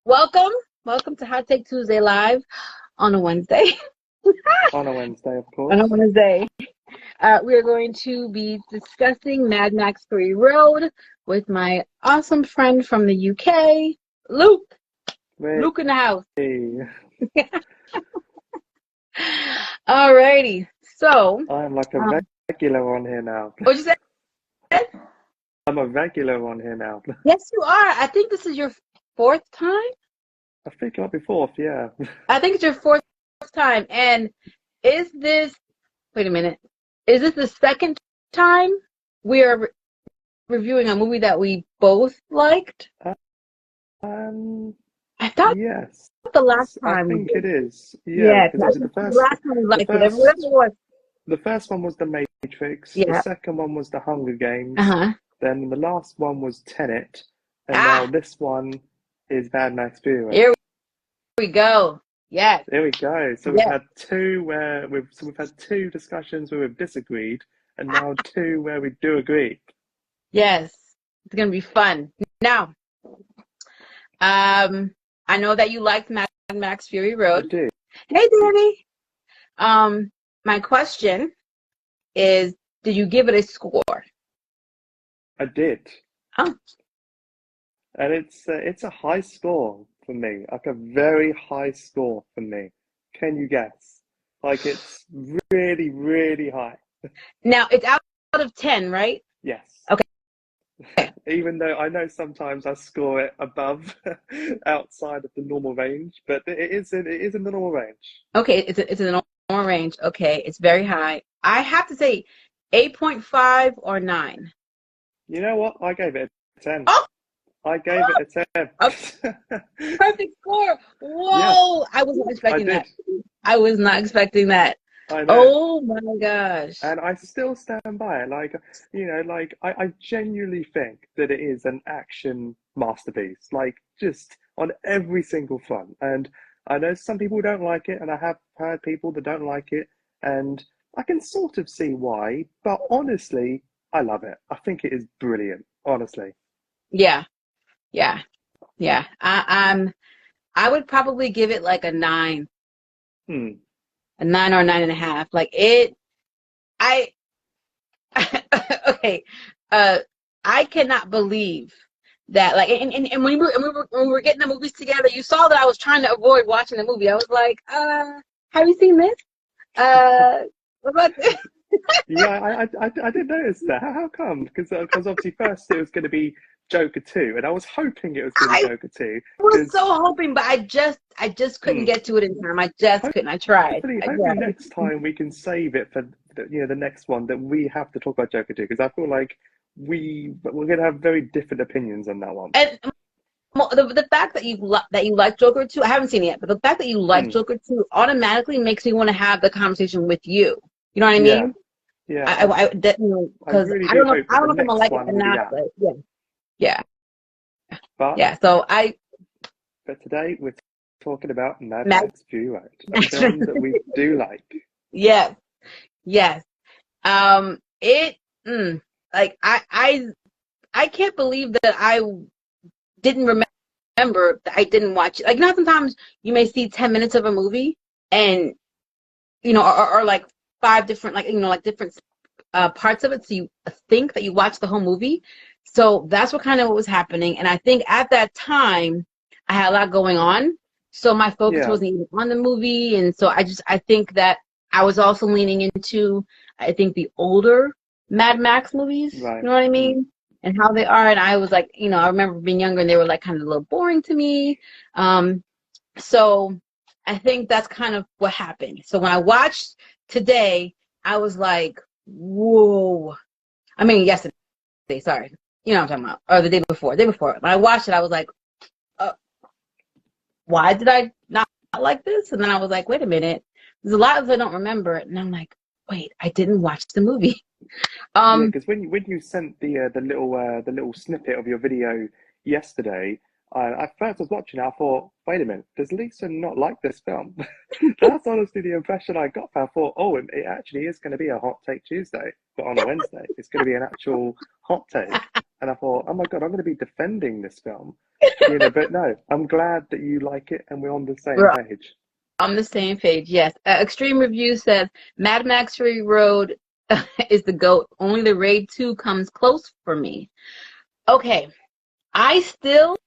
Welcome. Welcome to Hot Take Tuesday Live on a Wednesday. On a Wednesday, of On a course. Wednesday. We are going to be discussing Mad Max Fury Road with my awesome friend from the UK, Luke. Hey, Luke in the house. Alrighty. So, I'm like a um, regular on here now. what'd you say? I'm a regular on here now. Yes, you are. I think this is your fourth time. I think it might be fourth, yeah. I think it's your fourth time. And is this, wait a minute, is this the second time we are reviewing a movie that we both liked? Um, I thought yes, the last I time we think it did. is. Yeah, Yeah, because I obviously think the last time we the liked whatever it first, was. the first one was The Matrix. The Yeah. second one was The Hunger Games. Uh-huh. Then the last one was Tenet, and now Ah, this one is Mad Max Fury Road. here we go. Yes. There we go. So we've Yes. had two where we've had two discussions where we've disagreed, and now two where we do agree. Yes. It's gonna be fun. Now, I know that you liked Mad Max Fury I Road. do. Hey, Danny. My question is, did you give it a score? I did, Oh, and it's a high score for me, like a very high score for me. Can you guess? Like it's really, really high. now it's out of 10, right? Yes. Okay. Even though I know sometimes I score it above, outside of the normal range, but it is in the normal range. Okay, it's in a normal range. Okay, it's very high. I have to say 8.5 or 9. You know what? I gave it a 10. Oh, I gave it a a 10. perfect score. Yeah, Whoa, I was not I expecting did. that. I was not expecting that. I know. Oh my gosh. And I still stand by it. Like I genuinely think that it is an action masterpiece. Like just on every single front. And I know some people don't like it, and I have heard people that don't like it, and I can sort of see why, but honestly, I love it. I think it is brilliant, honestly. Yeah, yeah, yeah. I would probably give it like Hmm. a 9 or 9.5. Like it, I, okay. Uh, I cannot believe that. Like, and when we were getting the movies together, you saw that I was trying to avoid watching the movie. I was like, have you seen this? What about this? Yeah, I did notice that. How come? Because obviously first it was going to be Joker 2, and I was hoping it was going to be I Joker 2 was because so hoping, but I just couldn't get to it in time. I just couldn't. I tried. hopefully next time we can save it for the next one that we have to talk about Joker 2, because I feel like we're going to have very different opinions on that one. And the fact that you like Joker 2, I haven't seen it yet, but the fact that you like Hmm. Joker 2 automatically makes me want to have the conversation with you. You know what I Yeah, mean? yeah. I I Because really I do don't know, hope I that don't the know if I'm gonna next like it one or will be not, that. but yeah, yeah, But yeah. So today we're talking about Mad Max, Max Fury Road, a film that we do like. yes, yes. It, like I can't believe that I didn't remember that I didn't watch it. Like, not sometimes you may see 10 minutes of a movie and or like five different, like, like different parts of it, so you think that you watched the whole movie. So that's what was happening, and I think at that time I had a lot going on, so my focus Yeah, wasn't even on the movie, and so I think that I was also leaning into, I think, the older Mad Max movies. You right. know what I Hmm. mean? And how they are, and I was like, I remember being younger, and they were like kind of a little boring to me. So I think that's kind of what happened. So when I watched today, I was like, whoa. I mean, yesterday, sorry. You know what I'm talking about. Or the day before. The day before. When I watched it, I was like, uh, why did I not like this? And then I was like, wait a minute. There's a lot of it I don't remember. And I'm like, wait, I didn't watch the movie. Yeah, Um, because when you sent the little snippet of your video yesterday, at first I was watching it, I thought, wait a minute, does Lisa not like this film? That's honestly the impression I got. I thought, oh, it actually is going to be a hot take Tuesday, but on a Wednesday, it's going to be an actual hot take. and I thought, oh my God, I'm going to be defending this film, but no, I'm glad that you like it and we're on the same We're page. on the same page. Yes. Extreme Review says Mad Max Fury Road is the GOAT. Only the Raid 2 comes close for me. Okay. I still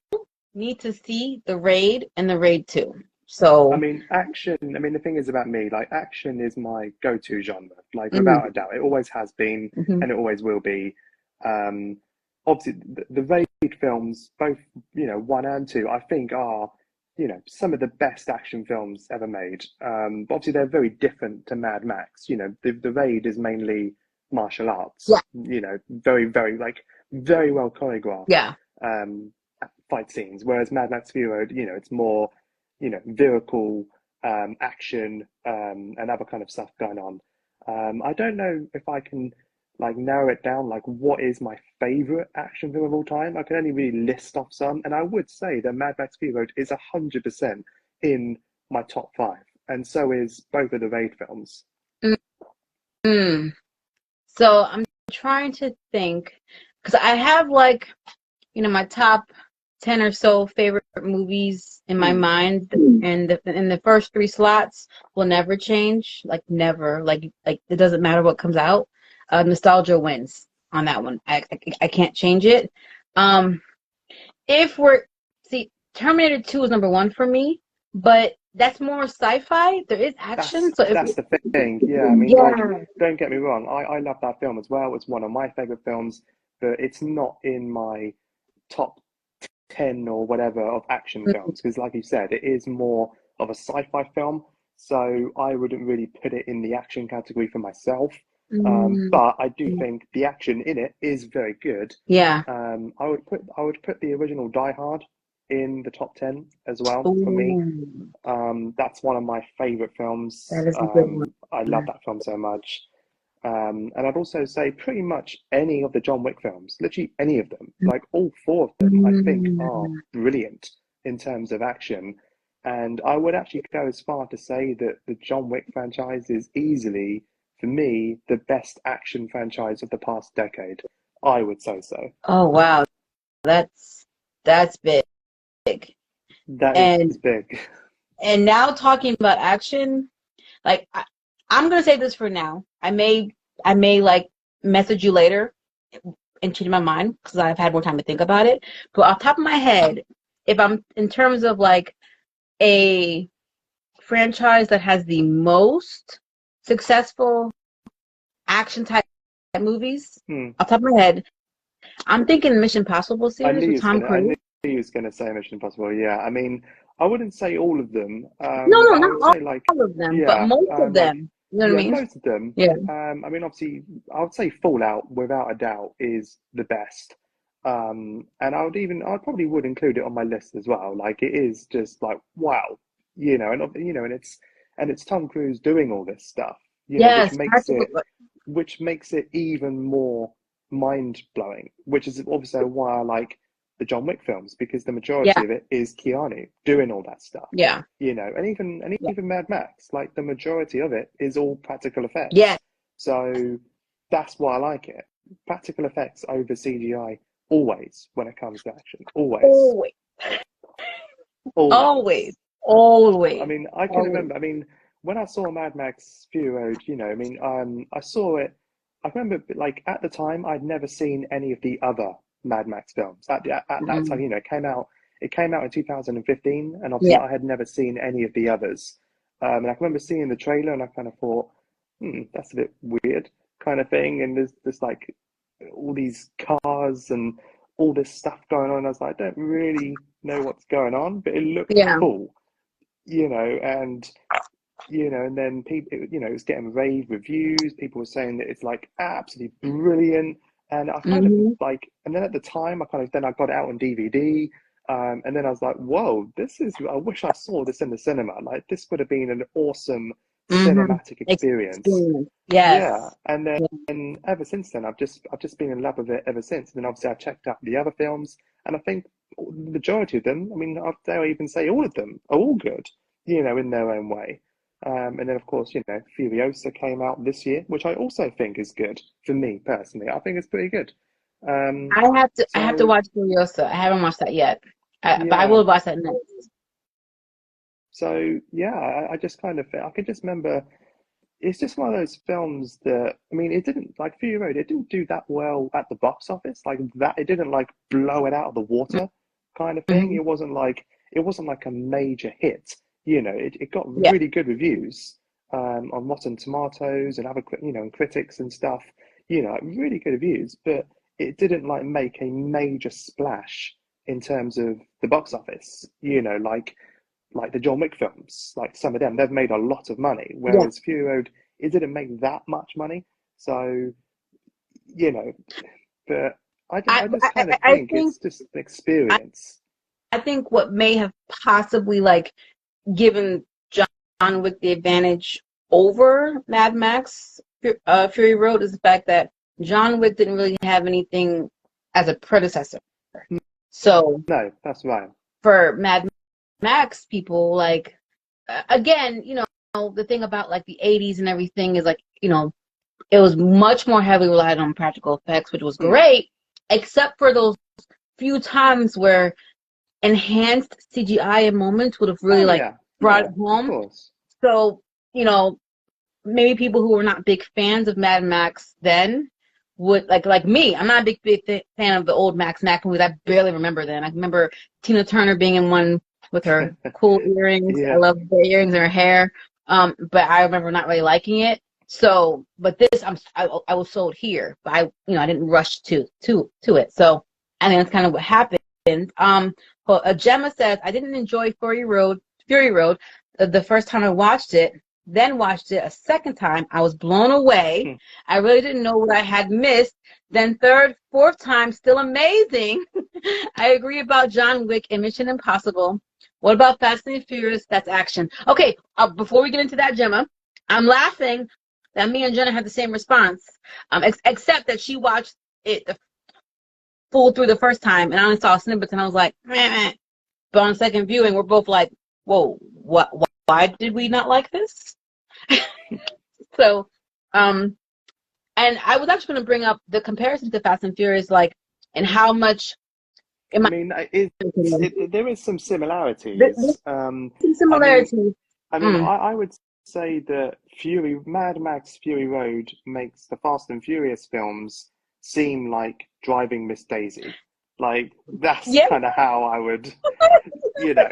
need to see the Raid and the Raid 2. I So, mean, action, I mean, the thing is about me, like, action is my go-to genre, like, mm, without a doubt. It always has been, mhm. and it always will be. Um, Obviously, the Raid films, both, one and two, I think are, some of the best action films ever made. But obviously, they're very different to Mad Max. The Raid is mainly martial arts, Yeah. very, very, like, very well choreographed Yeah. um, fight scenes, whereas Mad Max Fury Road, it's more vehicle, action, and other kind of stuff going on. I don't know if I can like narrow it down, like what is my favorite action film of all time. I can only really list off some, and I would say that Mad Max Fury Road is 100% in my top five, and so is both of the Raid films. Mm. So I'm trying to think because I have like, my top 10 or so favorite movies in my Mm. mind, and the first three slots will never change, like never, like it doesn't matter what comes out. Nostalgia wins on that one. I can't change it. Um, if we're see Terminator 2 is number one for me, but that's more sci-fi. There is That's action, so if that's the thing. Yeah, I mean, like, yeah. don't get me wrong. I love that film as well. It's one of my favorite films, but it's not in my top 10 or whatever of action films because, like you said, it is more of a sci-fi film. So I wouldn't really put it in the action category for myself. Mm, But I do think the action in it is very good. yeah. I would put the original Die Hard in the top 10 as well for me. Ooh, That's one of my favorite films. that is a good one. I love that film so much. And I'd also say pretty much any of the John Wick films, literally any of them, like all four of them, I think are Mm. brilliant in terms of action. And I would actually go as far to say that the John Wick franchise is easily, for me, the best action franchise of the past decade. I would say so. Oh wow, that's that's big. That is And big. now talking about action, like I'm gonna say this for now. I may like message you later and change my mind because I've had more time to think about it. But off the top of my head, if I'm in terms of like a franchise that has the most successful action type movies, Hmm. off the top of my head, I'm thinking Mission Impossible series with Tom I knew Cruise. he was gonna say Mission Impossible. Yeah, I mean, I wouldn't say all of them, No, no, but I not would say like, all of them, but yeah, most of like, them. You know what I yeah, mean? most of them. Yeah. I mean, obviously, I would say Fallout without a doubt is the best. And I probably would include it on my list as well. Like, it is just like, wow, and it's Tom Cruise doing all this stuff, which Yes, makes practical. it even more mind blowing, which is also why I like the John Wick films because the Yeah, majority of it is Keanu doing all that stuff, yeah, and yeah, even Mad Max, like the majority of it is all practical yeah. effects. So that's why I like it. Practical effects over CGI always when it comes to action. Always. Always, always, Always. I always, mean, I can always. remember. I mean, when I saw Mad Max Fury Road, I mean, I saw it. I remember, like at the time, I'd never seen any of the other Mad Max films. At that time, Mm, it came out. It came out in 2015, and obviously, yeah. I had never seen any of the others. And I remember seeing the trailer, and I kind of thought, that's a bit weird, kind of thing. And there's like all these cars and all this stuff going on. I was like, I don't really know what's going on, but it looked Yeah. cool, and and then people, it was getting rave reviews. People were saying that it's like absolutely brilliant, and I kind of Hmm. like, and then at the time, I got it out on DVD, and then I was like, whoa, this is. I wish I saw this in the cinema. Like this would have been an awesome Hmm. cinematic experience. Experience. Yeah, Yes. and then Yeah. ever since then, I've just been in love with it ever since. And then obviously I checked out the other films, and I think the majority of them, I mean, I dare even say all of them are all good, in their own way. And then of course, Furiosa came out this year, which I also think is good for me personally. I think it's pretty good. I have to So watch Furiosa. I haven't watched that yet. But I yeah, will watch that next. so yeah, I just kind of I can just remember it's just one of those films that I mean, it didn't like Fury Road. It didn't do that well at the box office, like that. It didn't like blow it out of the water, kind of thing. Hmm. It wasn't like a major hit. You know, it got Yeah, really good reviews on Rotten Tomatoes and other and critics and stuff. You know, like, really good reviews, but it didn't like make a major splash in terms of the box office. You know, like the John Wick films, like some of them, they've made a lot of money, yeah. whereas Fury Road, it didn't make that much money. So, you know, but I just kind of I think think it's just an I, experience. I think what may have possibly like given John Wick the advantage over Mad Max Fury Road is the fact that John Wick didn't really have anything as a predecessor. So No, that's right. for Mad Max people, like again, the thing about like the 80s and everything is like, it was much more heavily relied on practical effects, which was Hmm. great, except for those few times where enhanced CGI in moments would have really Oh like yeah, brought it yeah, of home. course. So, you know, maybe people who were not big fans of Mad Max then would like me. I'm not a big fan of the old Max movies. I barely remember them. I remember Tina Turner being in one with her cool earrings. I Yeah, love the earrings in her hair. But I remember not really liking it. So, but this, I was sold here, but I didn't rush to it. So I think that's kind of what happened. Well, Gemma says I didn't enjoy Fury Road the first time I watched it. Then watched it a second time. I was blown away. hmm. I really didn't know what I had missed. Then third, fourth time, still amazing. I agree about John Wick and Mission Impossible. What about Fast and Furious? That's action. Okay, before we get into that, Gemma, I'm laughing that me and Jenna had the same response, except that she watched it the full through the first time, and I only saw snippets, and I was like, meh, meh. But on second viewing, we're both like, whoa, what? Why did we not like this? So, um, and I was actually going to bring up the comparison to Fast and Furious, like, and how much, in I my mean, opinion, there is some there's similarities. some I mean, similarities. Mm. I would say that Mad Max Fury Road makes the Fast and Furious films seem like driving Miss Daisy. Like that's Yeah, kind of how I would, you know,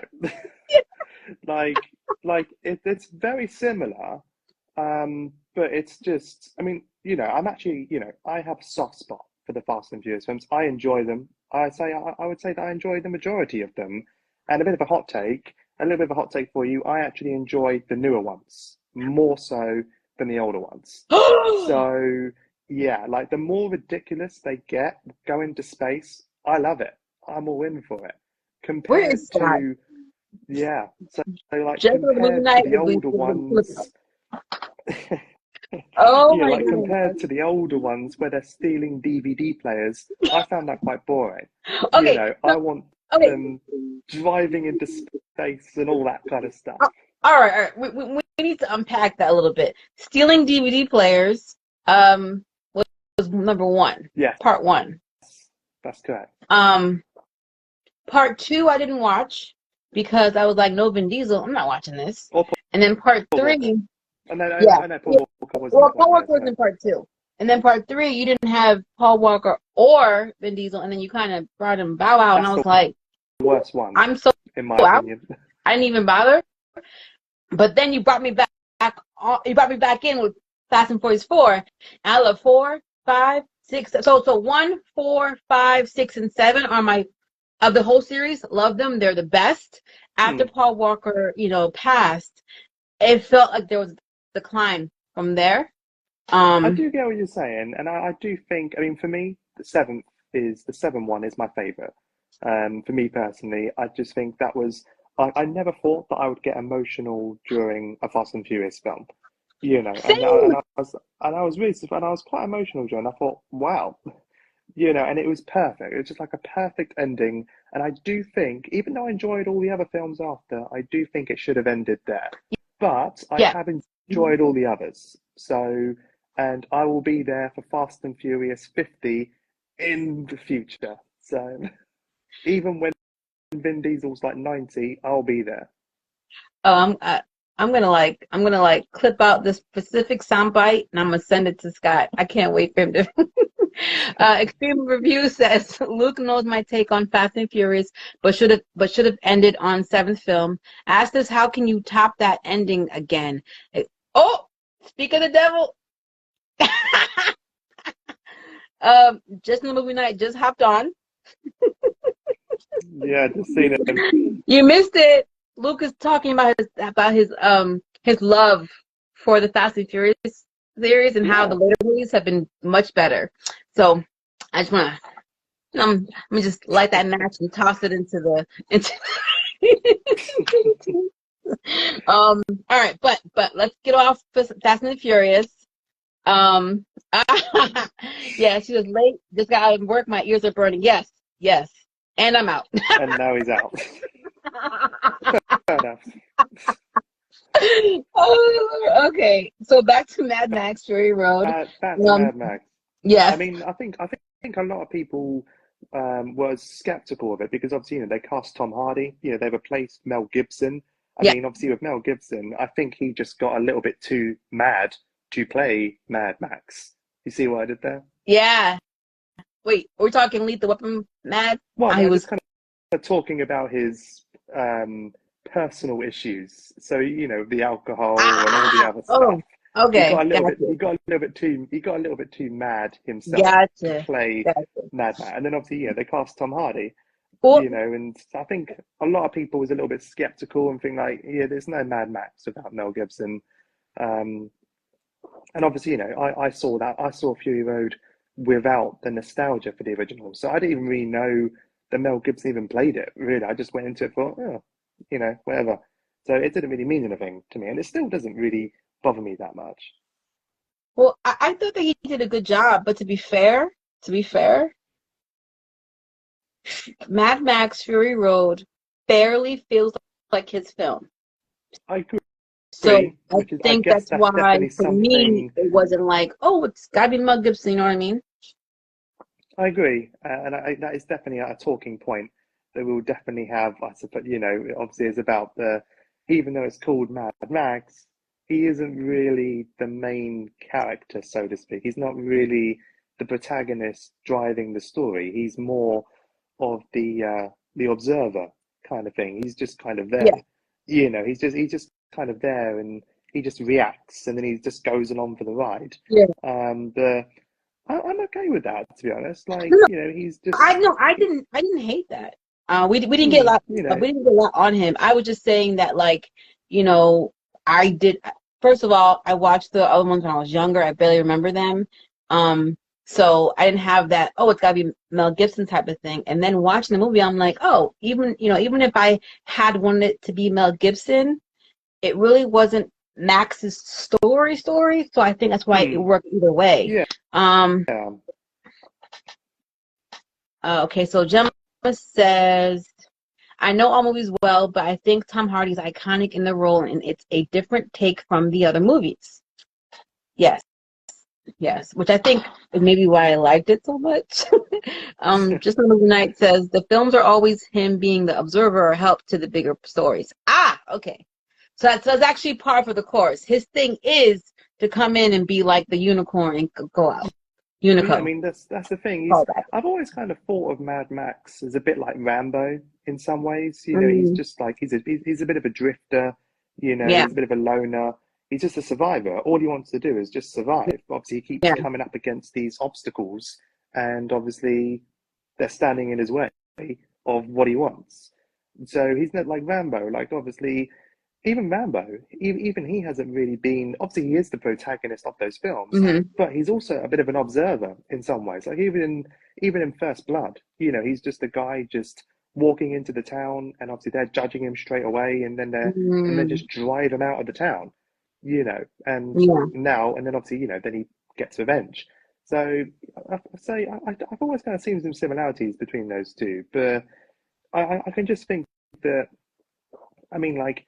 like it's very similar, but it's just, I mean, I'm actually, I have a soft spot for the Fast and Furious films. I enjoy them. I would say that I enjoy the majority of them. And a little bit of a hot take for you. I actually enjoy the newer ones more so than the older ones. So yeah, like the more ridiculous they get going into space, I love it. I'm all in for it. Where is Compared Scott? to yeah, so like Just for one compared to night the is we older flip up. ones, Oh yeah, my like god. compared to the older ones where they're stealing DVD players, I found that quite boring. Okay, so I want okay, them driving into space and all that kind of stuff. uh, all right. We need to unpack that a little bit. Stealing DVD players, was number one, Yes, part one. that's correct. Um, Part two, I didn't watch because I was like, no Vin Diesel, I'm not watching this. Or And then part Paul Walker. three, I yeah, know yeah. Paul Walker was in Well, that one, Paul yeah, Walker was so in part two. And then part three, you didn't have Paul Walker or Vin Diesel, and then you kind of brought in Bow Wow, and I that's was the like, worst one, I'm so in my out. opinion. I didn't even bother. But then you brought me back. You brought me back in with Fast and Furious 4. And I love 4, 5, 6. So 1, 4, 5, 6, and 7 are my of the whole series. Love them. They're the best. After Hmm. Paul Walker, passed, it felt like there was a decline from there. I Um, do get what you're saying, and I do think, I mean, for me, the seven one is my favorite. For me personally, I just think that was, I never thought that I would get emotional during a Fast and Furious film, Same. and I was really, and I was quite emotional during. I thought, wow, and it was perfect. It was just like a perfect ending. And I do think, even though I enjoyed all the other films after, I do think it should have ended there. But I Yeah. have enjoyed all the others. So, and I will be there for Fast and Furious 50 in the future. So even when Vin Diesel's like 90, I'll be there. Oh, I'm gonna like clip out this specific soundbite and I'm gonna send it to Scott. I can't wait for him to. Extreme Review says Luke knows my take on Fast and Furious, but should have ended on seventh film. Asked us how can you top that ending again? Oh, speak of the devil. Just in the movie night, just hopped on. Yeah, just seen him. You missed it. Luke is talking about his love for the Fast and Furious series and how the Yeah. later movies have been much better. So I just want to let me just light that match and toss it into the into. All right, but let's get off Fast and the Furious. Um, yeah, she was late. Just got out of work. My ears are burning. Yes, yes, and I'm out. And now he's out. Fair enough. Oh, okay. So back to Mad Max Fury Road. Back to Um, Mad Max. I yes, mean, I think a lot of people were skeptical of it because obviously, they cast Tom Hardy. They replaced Mel Gibson. I yeah, mean, obviously with Mel Gibson, I think he just got a little bit too mad to play Mad Max. You see what I did there? yeah. Wait, we're talking Lethal Weapon Mad? Well, He no, was, just kind of talking about his personal issues. So, the alcohol and all the other stuff. oh, okay, gotcha, He got a little bit too mad himself to gotcha, play gotcha. Mad Max. And then obviously, they cast Tom Hardy, Well, and I think a lot of people was a little bit skeptical and think like, yeah, there's no Mad Max without Mel Gibson. Um, and obviously, I saw that. I saw Fury Road without the nostalgia for the original. So I didn't even really know that Mel Gibson even played it, really. I just went into it for, oh, whatever. So it didn't really mean anything to me. And it still doesn't really bother me that much. I thought that he did a good job, but to be fair, Mad Max Fury Road barely feels like his film. I So agree, I which is, I think guess that's that's why, definitely for me, something. it wasn't like, oh, it's gotta be Mel Gibson. You know what I mean? I agree. And that is definitely a talking point that we'll definitely have. I suppose, obviously it's about even though it's called Mad Max, he isn't really the main character, so to speak. He's not really the protagonist driving the story. He's more of the observer kind of thing. He's just kind of Yeah, there. He's just kind of there and he just reacts and then he just goes along for the ride. yeah. But I'm okay with that, to be honest. No, Like, no, he's just, I didn't hate that. We didn't get a hmm, lot, you know, we didn't get a lot on him. I was just saying that, like, you know, I did. First of all, I watched the other ones when I was younger. I barely remember them. Um, so I didn't have that. Oh, it's gotta be Mel Gibson type of thing. And then watching the movie, I'm like, oh, even if I had wanted it to be Mel Gibson, it really wasn't Max's story. So I think that's why it hmm, worked either way. yeah, Um, okay, so Gemma says, I know all movies well, but I think Tom Hardy's iconic in the role and it's a different take from the other movies. Yes, yes, which I think is maybe why I liked it so much. Just on the night says the films are always him being the observer or help to the bigger stories. Ah, okay. So that's actually par for the course. His thing is to come in and be like the unicorn and go out. Well, yeah, I Unico. mean, that's the thing. Call that. I've always kind of thought of Mad Max as a bit like Rambo in some ways. He's Mm, just like, he's a bit of a drifter, yeah, he's a bit of a loner. He's just a survivor. All he wants to do is just survive. Obviously, he keeps yeah, coming up against these obstacles, and obviously, they're standing in his way of what he wants. So he's not like Rambo. Like, obviously, even Rambo, even he hasn't really been. Obviously, he is the protagonist of those films, hmm, but he's also a bit of an observer in some ways. Like even in First Blood, he's just a guy just walking into the town, and obviously they're judging him straight away, and then mm, just drive him out of the town. And yeah. now and then obviously then he gets revenge. So I say I've always kind of seen some similarities between those two, but I can just think that I mean like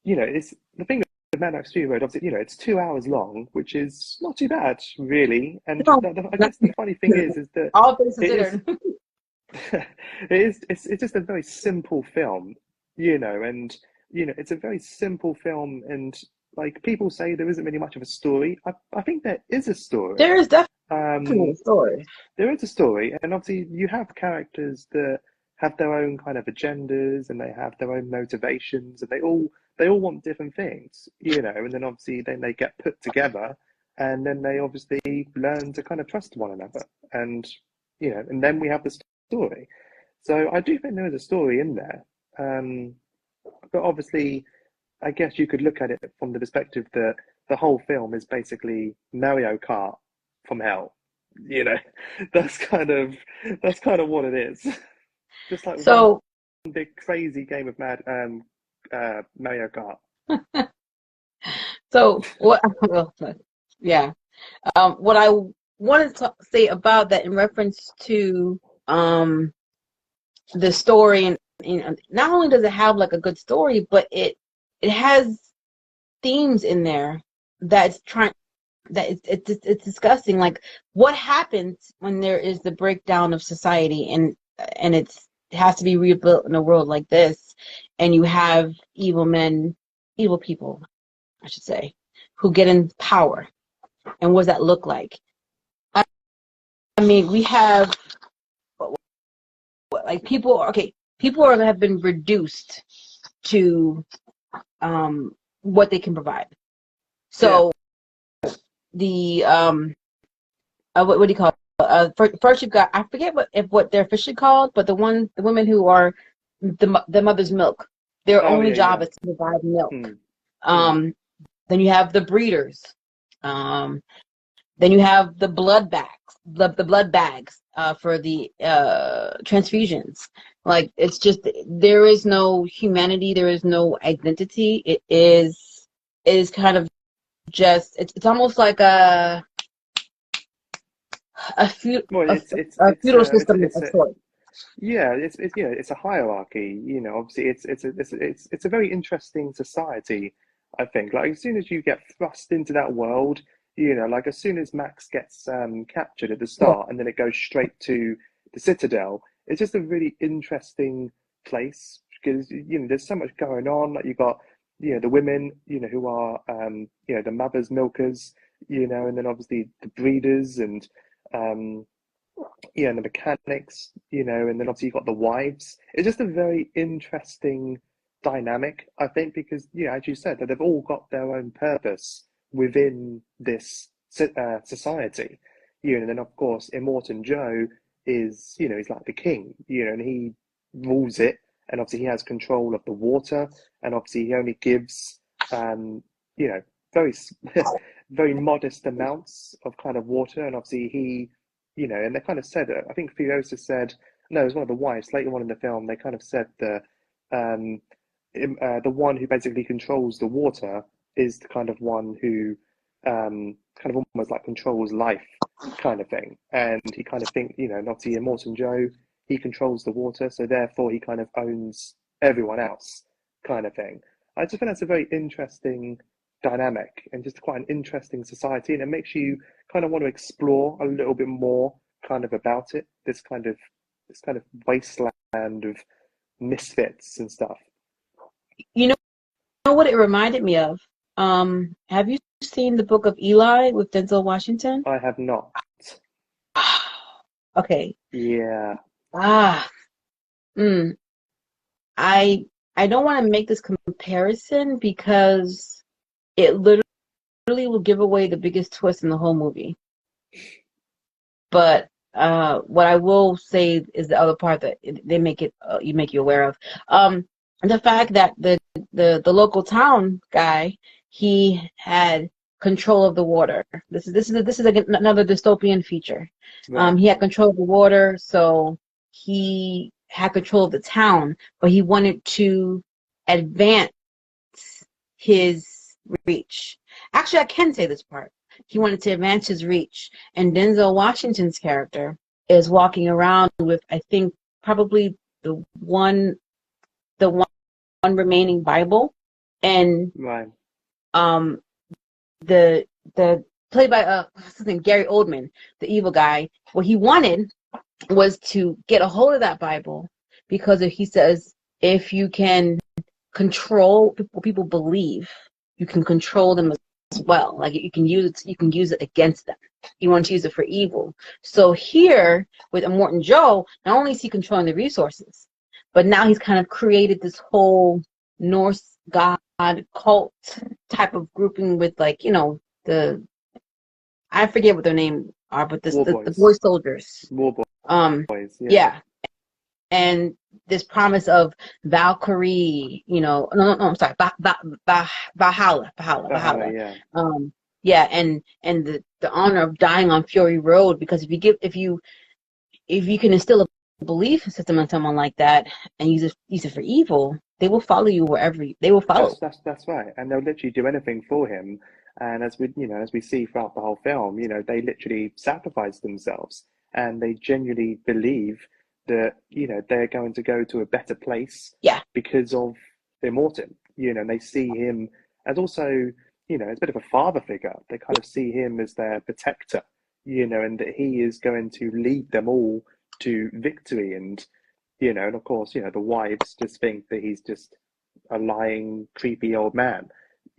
it's the thing Mad Max Fury Road, obviously, it's 2 hours long, which is not too bad, really. And No, I guess the funny thing is that all things it is, considered. it's just a very simple film, and it's a very simple film, and like people say there isn't really much of a story. I think there is a story. There is definitely Um, a story. there is a story, and obviously you have characters that have their own kind of agendas and they have their own motivations, and they all want different things, and then obviously then they get put together, and then they obviously learn to kind of trust one another, and and then we have the story. So I do think there is a story in there, but obviously I guess you could look at it from the perspective that the whole film is basically Mario Kart from hell. You know, that's kind of that's kind of what it is. Just like one So, big crazy game of Mario Kart. so what? Well, yeah. What I wanted to say about that in reference to the story, and not only does it have like a good story, but it has themes in there that's trying that it's discussing like what happens when there is the breakdown of society, and it has to be rebuilt in a world like this, and you have evil people, I should say, who get in power, and what does that look like? I, I mean, we have like people. Okay, people have been reduced to what they can provide. Yeah. So the what do you call it? First you've got, I forget what they're officially called, but the women who are the mother's milk, their Oh only yeah, job yeah. is to provide milk. Mm, mm. Um, then you have the breeders. Um, then you have the blood bags, the blood bags for the transfusions. Like it's just there is no humanity, there is no identity. It is kind of just it's almost like a feud Well, a feudal system it's of a sorts. yeah, it's a hierarchy. Obviously it's a very interesting society. I think like as soon as you get thrust into that world, like as soon as Max gets captured at the Yeah. start, and then it goes straight to the Citadel. It's just a really interesting place because there's so much going on. Like you got the women who are the mothers, milkers, and then obviously the breeders and um and the mechanics, and then obviously you've got the wives. It's just a very interesting dynamic, I think, because, as you said, that they've all got their own purpose within this society. And then, of course, Immortan Joe is, he's like the king, and he rules it. And obviously he has control of the water, and obviously he only gives, you know, very, very modest amounts of kind of water. And obviously he and they kind of said it. I think Furiosa said, no, it was one of the wives later on in the film. They kind of said that um, the one who basically controls the water is the kind of one who kind of almost like controls life, kind of thing. And he kind of think, and obviously Immortan Joe, he controls the water, so therefore he kind of owns everyone else, kind of thing. I just think that's a very interesting dynamic and just quite an interesting society, and it makes you kind of want to explore a little bit more kind of about it, this kind of wasteland of misfits and stuff. You know what it reminded me of? Have you seen the Book of Eli with Denzel Washington? I have not. Okay. Yeah. Ah. Mm. I I don't want to make this comparison because it literally will give away the biggest twist in the whole movie. But what I will say is the other part that they make it make you aware of. The fact that the local town guy, he had control of the water. This is another dystopian feature. Right. He had control of the water, so he had control of the town, but he wanted to advance his reach. Actually, I can say this part. He wanted to advance his reach, and Denzel Washington's character is walking around with, I think, probably the one remaining Bible, and Right. um the the played by what's his name, Gary Oldman, the evil guy. What he wanted was to get a hold of that Bible because he says if you can control what people believe, you can control them as well. Like you can use it against them. You want to use it for evil. So here with Immortan Joe, not only is he controlling the resources, but now he's kind of created this whole Norse god cult type of grouping with like, the I forget what their name are, but War the boys. boy soldiers. War Um boys, yeah. yeah. And this promise of Valkyrie, no, I'm sorry, Valhalla, Valhalla. yeah. Um, yeah, and the honor of dying on Fury Road, because if you can instill a belief system in someone like that and use it for evil, they will follow you wherever they will follow. That's right. And they'll literally do anything for him. And as we see throughout the whole film, they literally sacrifice themselves and they genuinely believe that, they're going to go to a better place Yeah. because of Immortan, and they see him as also, as a bit of a father figure. They kind of see him as their protector, and that he is going to lead them all to victory. And of course, the wives just think that he's just a lying, creepy old man,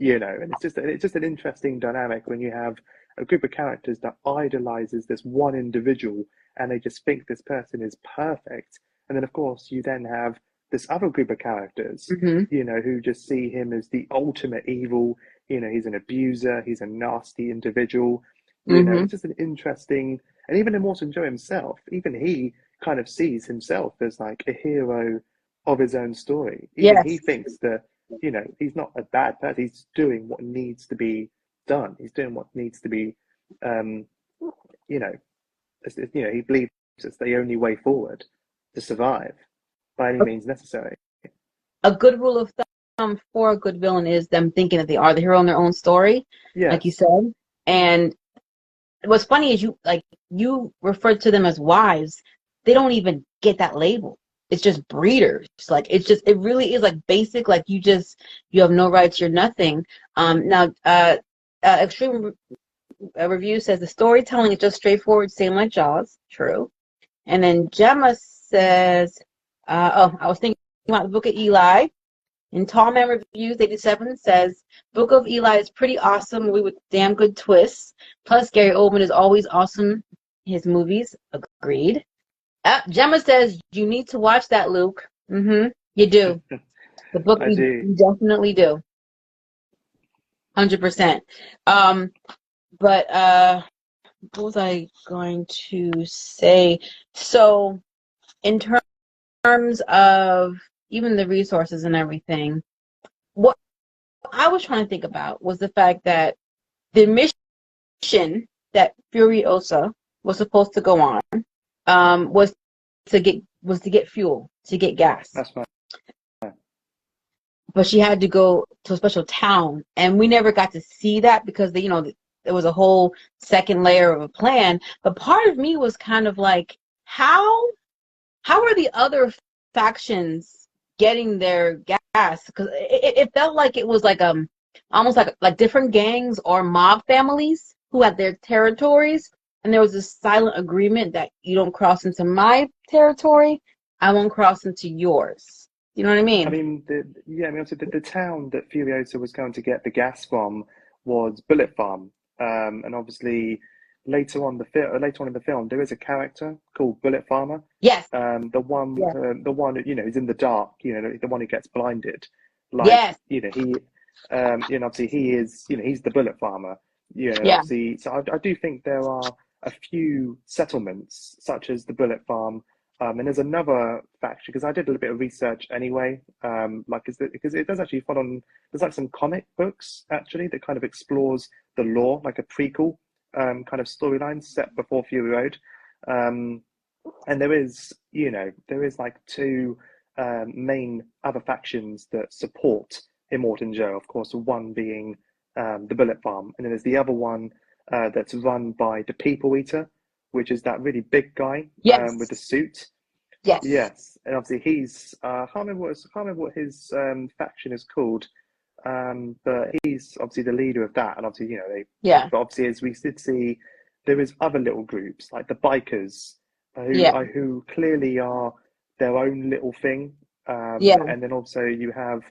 and it's just an interesting dynamic when you have a group of characters that idolizes this one individual and they just think this person is perfect. And then of course you then have this other group of characters, Mm-hmm. who just see him as the ultimate evil, he's an abuser, he's a nasty individual, Mm-hmm. it's just an interesting, and even Immortan Joe himself, even he kind of sees himself as like a hero of his own story. Even he Yes. thinks that, he's not a bad person. He's doing what needs to be done. He's doing what needs to be, um, you know, he believes it's the only way forward to survive by any means necessary. A good rule of thumb for a good villain is them thinking that they are the hero in their own story, like you Yes, said. And what's funny is you referred to them as wives. They don't even get that label. It's just breeders. Like it really is like basic. Like you have no rights. You're nothing. Now, Extreme Review says the storytelling is just straightforward, same like Jaws. True. And then Gemma says, I was thinking about the Book of Eli. In Tall Man Reviews 87 says, Book of Eli is pretty awesome movie with damn good twists. Plus, Gary Oldman is always awesome in his movies. Agreed. Gemma says, you need to watch that, Luke. Mm-hmm. You do. The book, I you do. definitely do. 100%. But what was I going to say? So, in terms of even the resources and everything, what I was trying to think about was the fact that the mission that Furiosa was supposed to go on was to get fuel, to get gas. That's right. But she had to go to a special town, and we never got to see that because there was a whole second layer of a plan. But part of me was kind of like, how are the other factions getting their gas? Because it felt like it was like almost like different gangs or mob families who had their territories, and there was this silent agreement that you don't cross into my territory, I won't cross into yours. You know what I I mean? mean, also the town that Furiosa was going to get the gas from was Bullet Farm, and obviously later on in the film, there is a character called Bullet Farmer, Yes. Yes. the one that is in the dark, the one who gets blinded, like Yes. obviously he is, he's the Bullet Farmer, Yeah. obviously. So I do think there are a few settlements such as the Bullet Farm. And there's another faction because I did a little bit of research anyway. Because it does actually follow on. There's like some comic books actually that kind of explores the lore, like a prequel kind of storyline set before Fury Road. And there is like two main other factions that support Immortan Joe. Of course, one being the Bullet Farm, and then there's the other one that's run by the People Eater, which is that really big guy with the Yes. suit. Yes. Yes, and obviously he's I can't remember what his faction is called. But he's obviously the leader of that, and obviously, Yeah. but obviously, as we did see, there is other little groups like the bikers, Yeah. who clearly are their own little thing. Yeah. And then also you have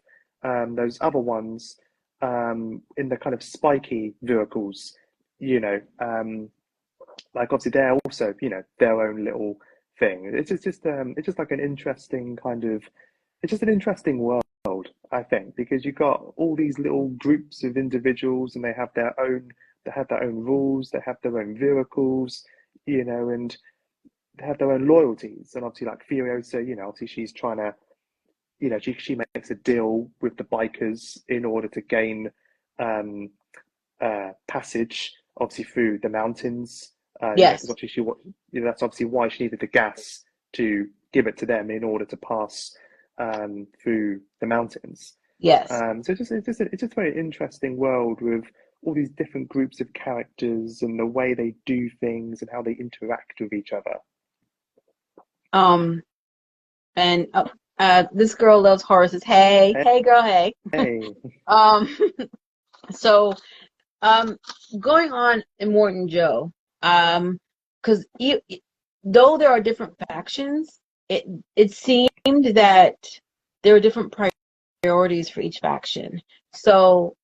those other ones in the kind of spiky vehicles, like obviously they're also, their own little thing. It's just like an interesting kind of, it's just an interesting world, I think, because you've got all these little groups of individuals and they have their own rules, they have their own vehicles, and they have their own loyalties. And obviously, like Furiosa, obviously she's trying to, she makes a deal with the bikers in order to gain um, passage, obviously through the mountains. Because Yes. obviously that's obviously why she needed the gas to give it to them in order to pass through the mountains. Yes. So it's just a very interesting world with all these different groups of characters and the way they do things and how they interact with each other. Um, and this girl loves horses. Hey, hey, girl, hey. Hey, Um, so um, going on Immortan Joe, because though there are different factions, it it seemed that there were different priorities for each faction. So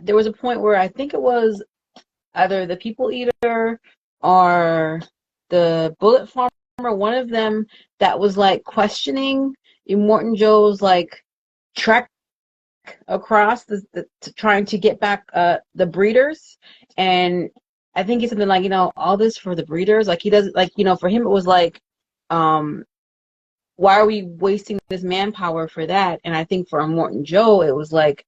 there was a point where I think it was either the People Eater or the Bullet Farmer, one of them that was like questioning Immortan Joe's like trek across trying to get back the breeders. And I think he's something like, all this for the breeders. Like he doesn't like, for him it was like, um why are we wasting this manpower for that? And I think for Morton Joe it was like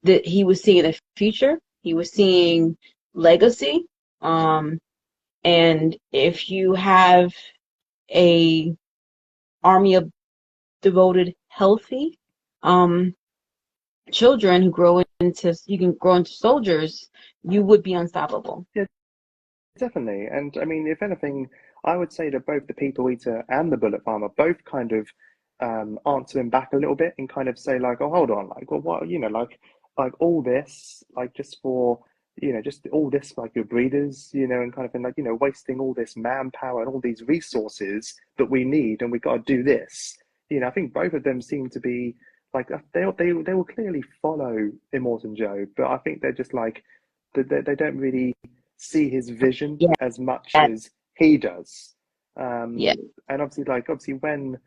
that he was seeing the future, he was seeing legacy. And if you have a army of devoted, healthy children who you can grow into soldiers, you would be unstoppable. yeah, definitely. And I mean, if anything, I would say that both the People Eater and the Bullet Farmer both kind of answer him back a little bit and kind of say like, oh, hold on, like, well, what, like all this, like just for, just all this like your breeders, and kind of thing, like, wasting all this manpower and all these resources that we need, and we got to do this. I think both of them seem to be like they will clearly follow Immortan Joe, but I think they're just like they don't really see his vision Yeah. as much as he does. Yeah. And obviously when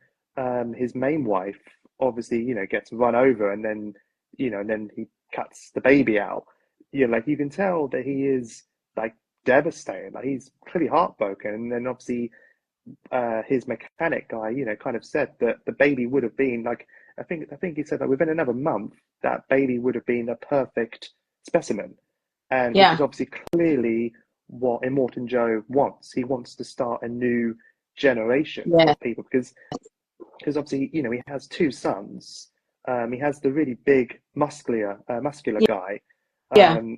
his main wife obviously gets run over and then and then he cuts the baby out, like you can tell that he is like devastated, like he's clearly heartbroken. And then obviously his mechanic guy kind of said that the baby would have been like, I think he said that within another month that baby would have been a perfect specimen. And which is Yeah. obviously clearly what Immortan Joe wants. He wants to start a new generation Yeah. of people because obviously he has two sons. He has the really big muscular Yeah. guy. Yeah. Um,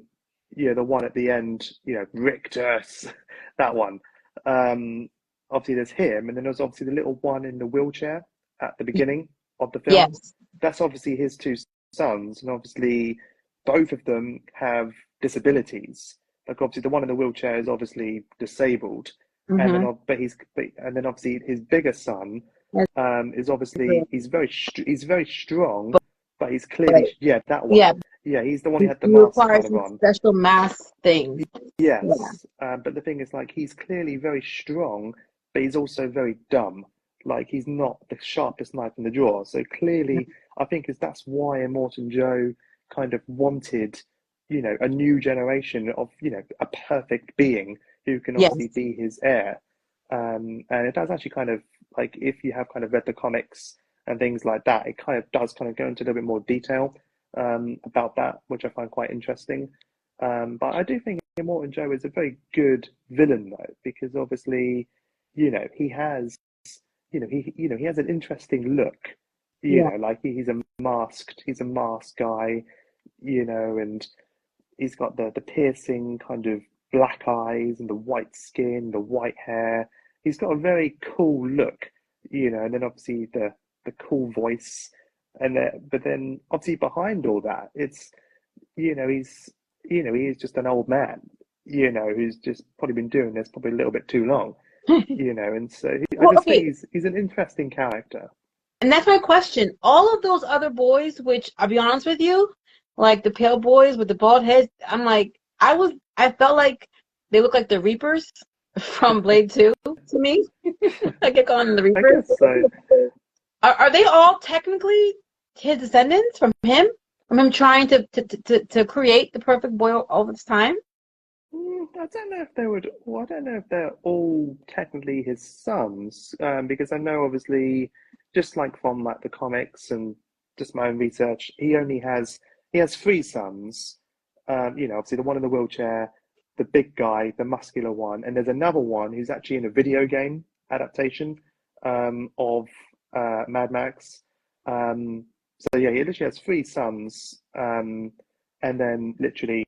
the one at the end, Rictus, that one. Um, Obviously there's him, and then there's obviously the little one in the wheelchair at the beginning of the film. Yes. That's obviously his two sons, and obviously both of them have disabilities. Like obviously the one in the wheelchair is obviously disabled, and then Mm-hmm. and then obviously his bigger son That's is obviously good. he's very strong, But but he's clearly, yeah, that one. yeah, Yeah, he's the one who had the you mask require kind of some on. special mass things. Yeah. Yes, but the thing is, like, he's clearly very strong, but he's also very dumb. Like, he's not the sharpest knife in the drawer. So clearly, I think that's why Immortan Joe kind of wanted, a new generation of, a perfect being who can obviously Yes. be his heir. And it does actually kind of like, if you have kind of read the comics and things like that, it kind of does kind of go into a little bit more detail about that, which I find quite interesting. But I do think Immortan Joe is a very good villain though, because obviously, he has, he has an interesting look. Yeah. Like he's a masked guy, and he's got the piercing kind of black eyes and the white skin, the white hair. He's got a very cool look, and then obviously the cool voice. But then obviously behind all that, it's he's he is just an old man, who's just probably been doing this probably a little bit too long, and so I Well, just think okay, he's an interesting character. and that's my question. All of those other boys, which I'll be honest with you, like the pale boys with the bald heads, I'm like, I felt like they look like the Reapers from Blade 2 to me. I get calling them the I Reapers. guess so. Are they all technically his descendants from him trying to create the perfect boy all this time? I don't know if they would. Well, I don't know if they're all technically his sons, because I know obviously, just like from like the comics and just my own research, he has three sons. Obviously the one in the wheelchair, the big guy, the muscular one, and there's another one who's actually in a video game adaptation of Mad Max. Um, so yeah, he literally has three sons, and then literally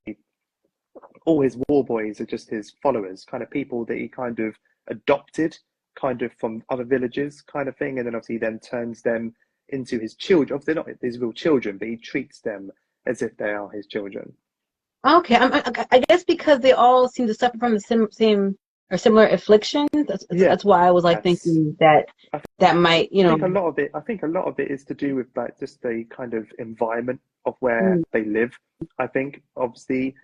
all his war boys are just his followers, kind of people that he kind of adopted, kind of from other villages, kind of thing. And then obviously he then turns them into his children. Obviously, they're not his real children, but he treats them as if they are his children. Okay, I guess because they all seem to suffer from the same or similar afflictions. Yeah, That's why I was like that's. thinking that I that might, think a lot of it. I think a lot of it is to do with like just the kind of environment of where mm, they live. I think obviously,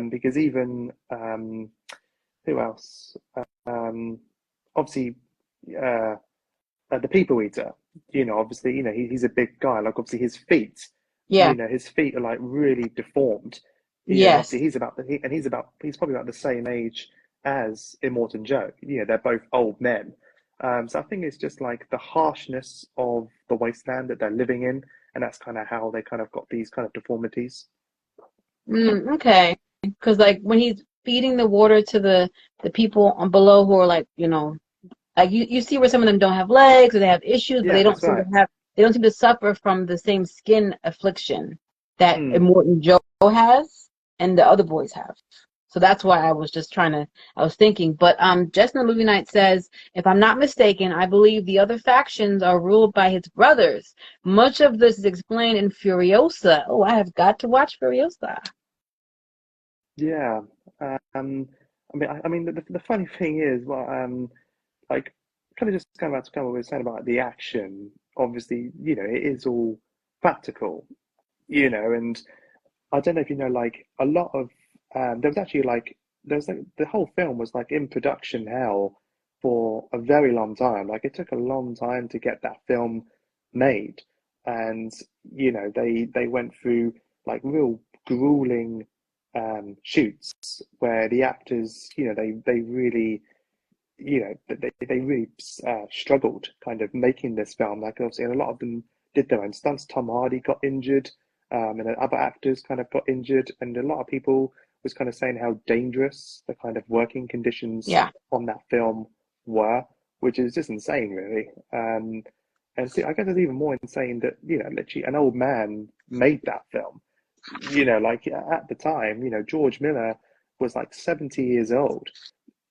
because even who else? Um, Obviously, uh, the people eater. Obviously, he's a big guy. Like obviously, his feet. yeah, His feet are like really deformed. And yes. obviously, he's probably about the same age as Immortan Joe. They're both old men. So I think it's just like the harshness of the wasteland that they're living in, and that's kind of how they kind of got these kind of deformities. Okay. Because like when he's feeding the water to the people on below who are like, like you see where some of them don't have legs or they have issues, but Yeah, that's right. they don't seem to suffer from the same skin affliction that Mm. Immortan Joe has and the other boys have. So that's why I was thinking. But Just in the Movie Night says, if I'm not mistaken, I believe the other factions are ruled by his brothers. Much of this is explained in Furiosa. Oh, I have got to watch Furiosa. Yeah. The funny thing is, well, like, kind of just kind of back to kind of what we were saying about the action. Obviously, it is all practical, and I don't know if you know, like, a lot of there was actually like there's like the whole film was like in production hell for a very long time. Like, it took a long time to get that film made, and they went through like real grueling shoots where the actors, they really they really struggled kind of making this film. Like obviously, and a lot of them did their own stunts. Tom Hardy got injured, and then other actors kind of got injured, and a lot of people was kind of saying how dangerous the kind of working conditions Yeah. on that film were, which is just insane, really. And see, I guess it's even more insane that literally an old man made that film. Like at the time, George Miller was like 70 years old,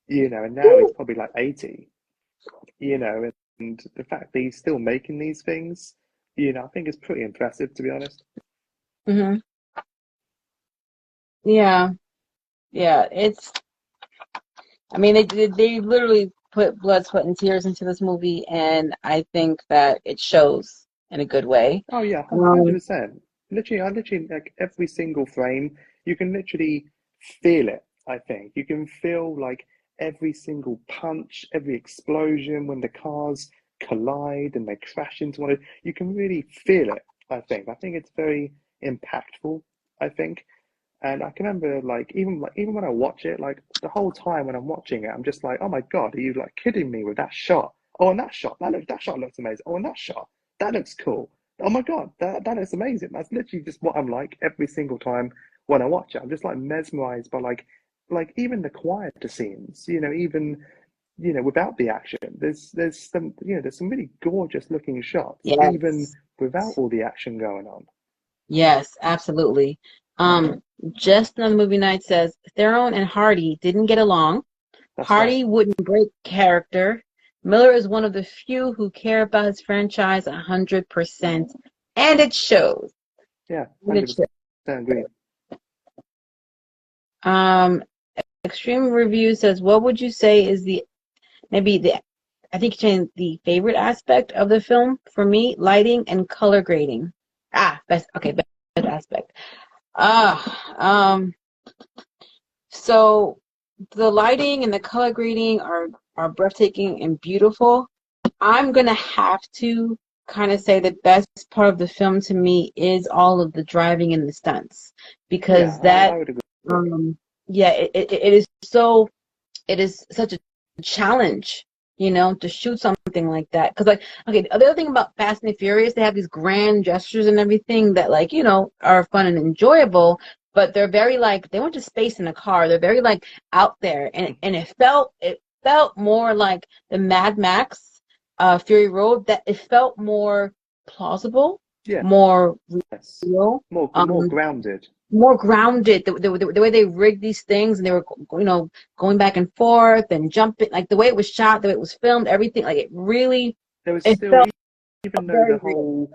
and now he's probably like 80, and the fact that he's still making these things, I think is pretty impressive, to be honest. hmm Yeah. Yeah. I mean, they literally put blood, sweat, and tears into this movie, and I think that it shows in a good way. Oh yeah, Um, 100%. Literally, I literally like every single frame, you can literally feel it, I think. You can feel like every single punch, every explosion when the cars collide and they crash into one another. You can really feel it, I think. I think it's very impactful, I think. And I can remember even when I watch it, like the whole time when I'm watching it, I'm just like, oh my God, are you like kidding me with that shot? Oh, and that shot, that shot looks amazing. Oh, and that shot, that looks cool. Oh my God, that is amazing. That's literally just what I'm like every single time when I watch it. I'm just like mesmerized by like even the quieter scenes, even without the action. There's some really gorgeous looking shots, even yes. without all the action going on. Yes, absolutely. Um, Just Another Movie Night says Theron and Hardy didn't get along. That's right. Hardy wouldn't break character. Miller is one of the few who care about his franchise 100%. And it shows. Yeah, And it 100% shows. agree. Um, Extreme Review says, what would you say is maybe the I think you're saying the favorite aspect of the film for me, lighting and color grading. Best aspect. Ah, so the lighting and the color grading are breathtaking and beautiful. I'm gonna have to kind of say the best part of the film to me is all of the driving and the stunts Yeah, because I that would agree. yeah it is so it is such a challenge, to shoot something like that. Because, like, okay, the other thing about Fast and the Furious, they have these grand gestures and everything that, like, are fun and enjoyable, but they're very, like, they went to space in a car. They're very, like, out there. And it felt more like the Mad Max Fury Road, that it felt more plausible, more Yes, real. more grounded. More grounded. The way they rigged these things and they were, going back and forth and jumping, like the way it was shot, the way it was filmed, everything, like There was it still, felt even though very the real. whole,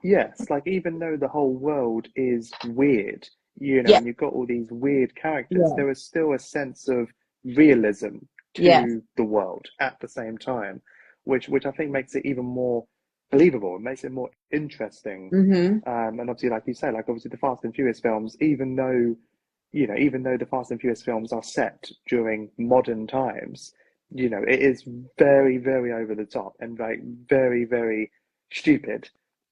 yes, like even though the whole world is weird, Yeah, and you've got all these weird characters, yeah, there was still a sense of realism yes. to the world at the same time, which I think makes it even more believable. It makes it more interesting. Mm-hmm. And obviously, like you say, like obviously the Fast and Furious films, even though the Fast and Furious films are set during modern times, it is very, very over the top and like very, very stupid,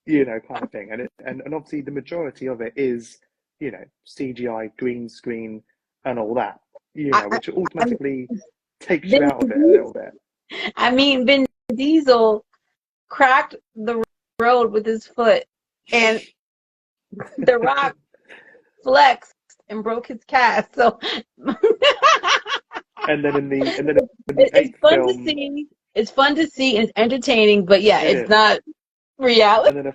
kind of thing. And obviously the majority of it is, CGI, green screen, and all that, I, I, which I mean, automatically takes you Vin out of it a Diesel, little bit. Vin Diesel cracked the road with his foot, and The Rock flexed and broke his cast. So And then in the it's eighth fun to film, see. It's fun to see and it's entertaining, but yeah, it it's is. not reality. And then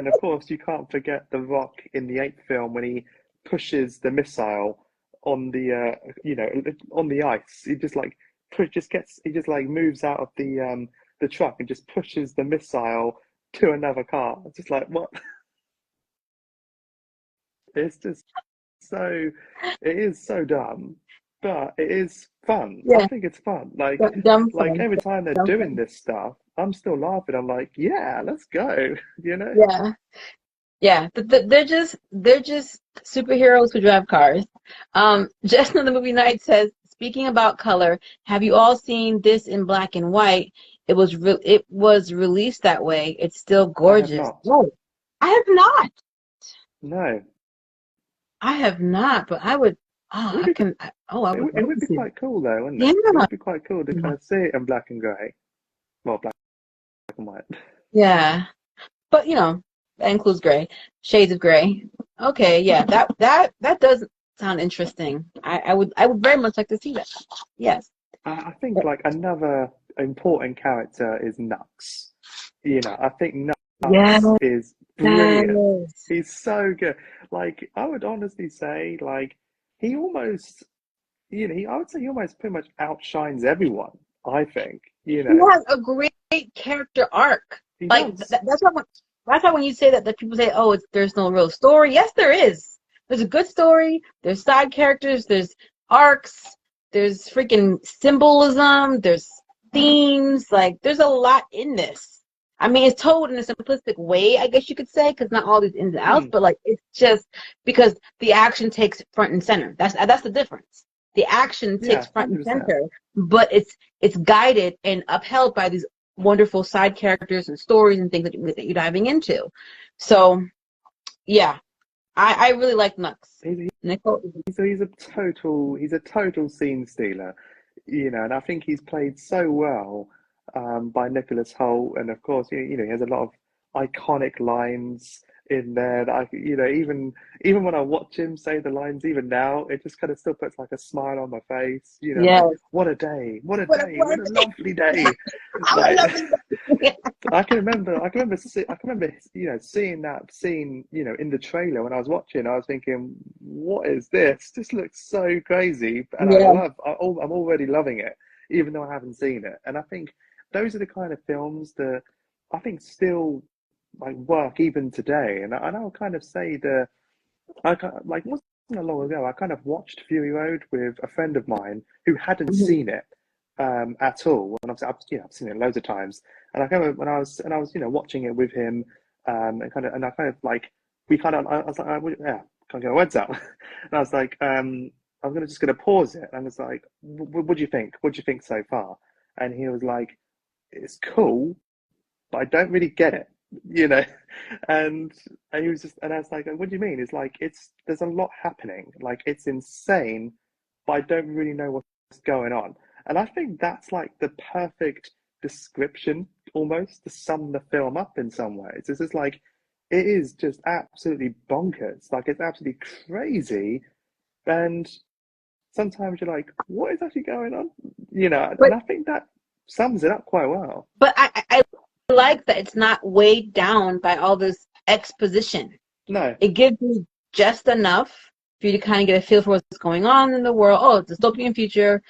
of course, you can't forget The Rock in the eighth film when he pushes the missile on the ice. He just like he just like moves out of the truck and just pushes the missile to another car. It's just like what? It's just so it is so dumb, but it is fun. I Yeah, think it's fun. dumb Like fun. every time they're Dumb doing fun. this stuff, I'm still laughing. I'm like, yeah, let's go. Yeah. Yeah, they're just superheroes who drive cars. Just in the movie night says, speaking about color, have you all seen this in black and white? It was released that way. It's still I have gorgeous. not. Oh, I have not. No. I have not, but I would. It Oh, would I be can. Oh, I it would would, it love would to be see that. quite cool though, wouldn't Yeah, it? It would be quite cool to kind of see it in black and grey. Well, black and white. yeah. But that includes gray, shades of gray. Okay, yeah, that does sound interesting. I would very much like to see that. Yes. I think like another important character is Nux. I think Yes. Nux is brilliant. He's so good. Like I would honestly say, like he almost, I would say he almost pretty much outshines everyone. I think, He has a great character arc. he Like does. that's why when you say that people say, "Oh, there's no real story." Yes, there is. There's a good story. There's side characters. There's arcs. There's freaking symbolism. There's themes. Like there's a lot in this. I mean, it's told in a simplistic way, I guess you could say, because not all these ins and outs, Hmm. but like it's just because the action takes front and center. That's the difference. The action takes Yeah, front and 100%. center, but it's guided and upheld by these wonderful side characters and stories and things that you're diving into. So yeah, I really like Nux. He's, Nicole. he's a total scene stealer, and I think he's played so well by Nicholas Hoult, and of course, he has a lot of iconic lines in there that even when I watch him say the lines, even now, it just kind of still puts like a smile on my face, Yes. like what a day, what a What a day, what a word. lovely day, I like. love it. I can remember, seeing that scene, in the trailer when I was watching. I was thinking, "What is this? This looks so crazy," and Yeah. I'm already loving it, even though I haven't seen it. And I think those are the kind of films that I think still like work even today. And I'll kind of say like wasn't that long ago, I kind of watched Fury Road with a friend of mine who hadn't Mhm. seen it at all. And I've seen it loads of times. And I kind of when I was watching it with him, and I kind of like we kind of I was like yeah, can't get my words out. And I was like I'm gonna just gonna pause it. And I was like, what do you think? What do you think so far? And he was like, it's cool, but I don't really get it, you know. And he was just, and I was like, what do you mean? It's like there's a lot happening, like it's insane, but I don't really know what's going on. And I think that's like the perfect description almost to sum the film up in some ways. It's just like it is just absolutely bonkers, like it's absolutely crazy, and sometimes you're like, what is actually going on? You know, and But I think that sums it up quite well. I like that it's not weighed down by all this exposition. No, It gives you just enough for you to kind of get a feel for what's going on in the world. Oh, it's a dystopian future.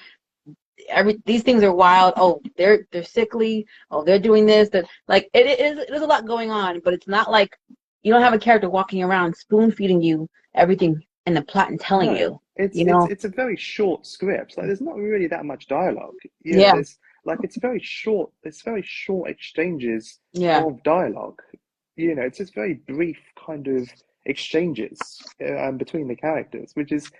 These things are wild. Oh, they're sickly. Oh, they're doing this. That like it is a lot going on, but it's not like you don't have a character walking around spoon feeding you everything in the plot and telling no, you. You know? it's a very short script. Like there's not really that much dialogue. You know, Yeah, there's like it's very short. It's very short exchanges yeah, of dialogue. You know, it's just very brief kind of exchanges between the characters, which is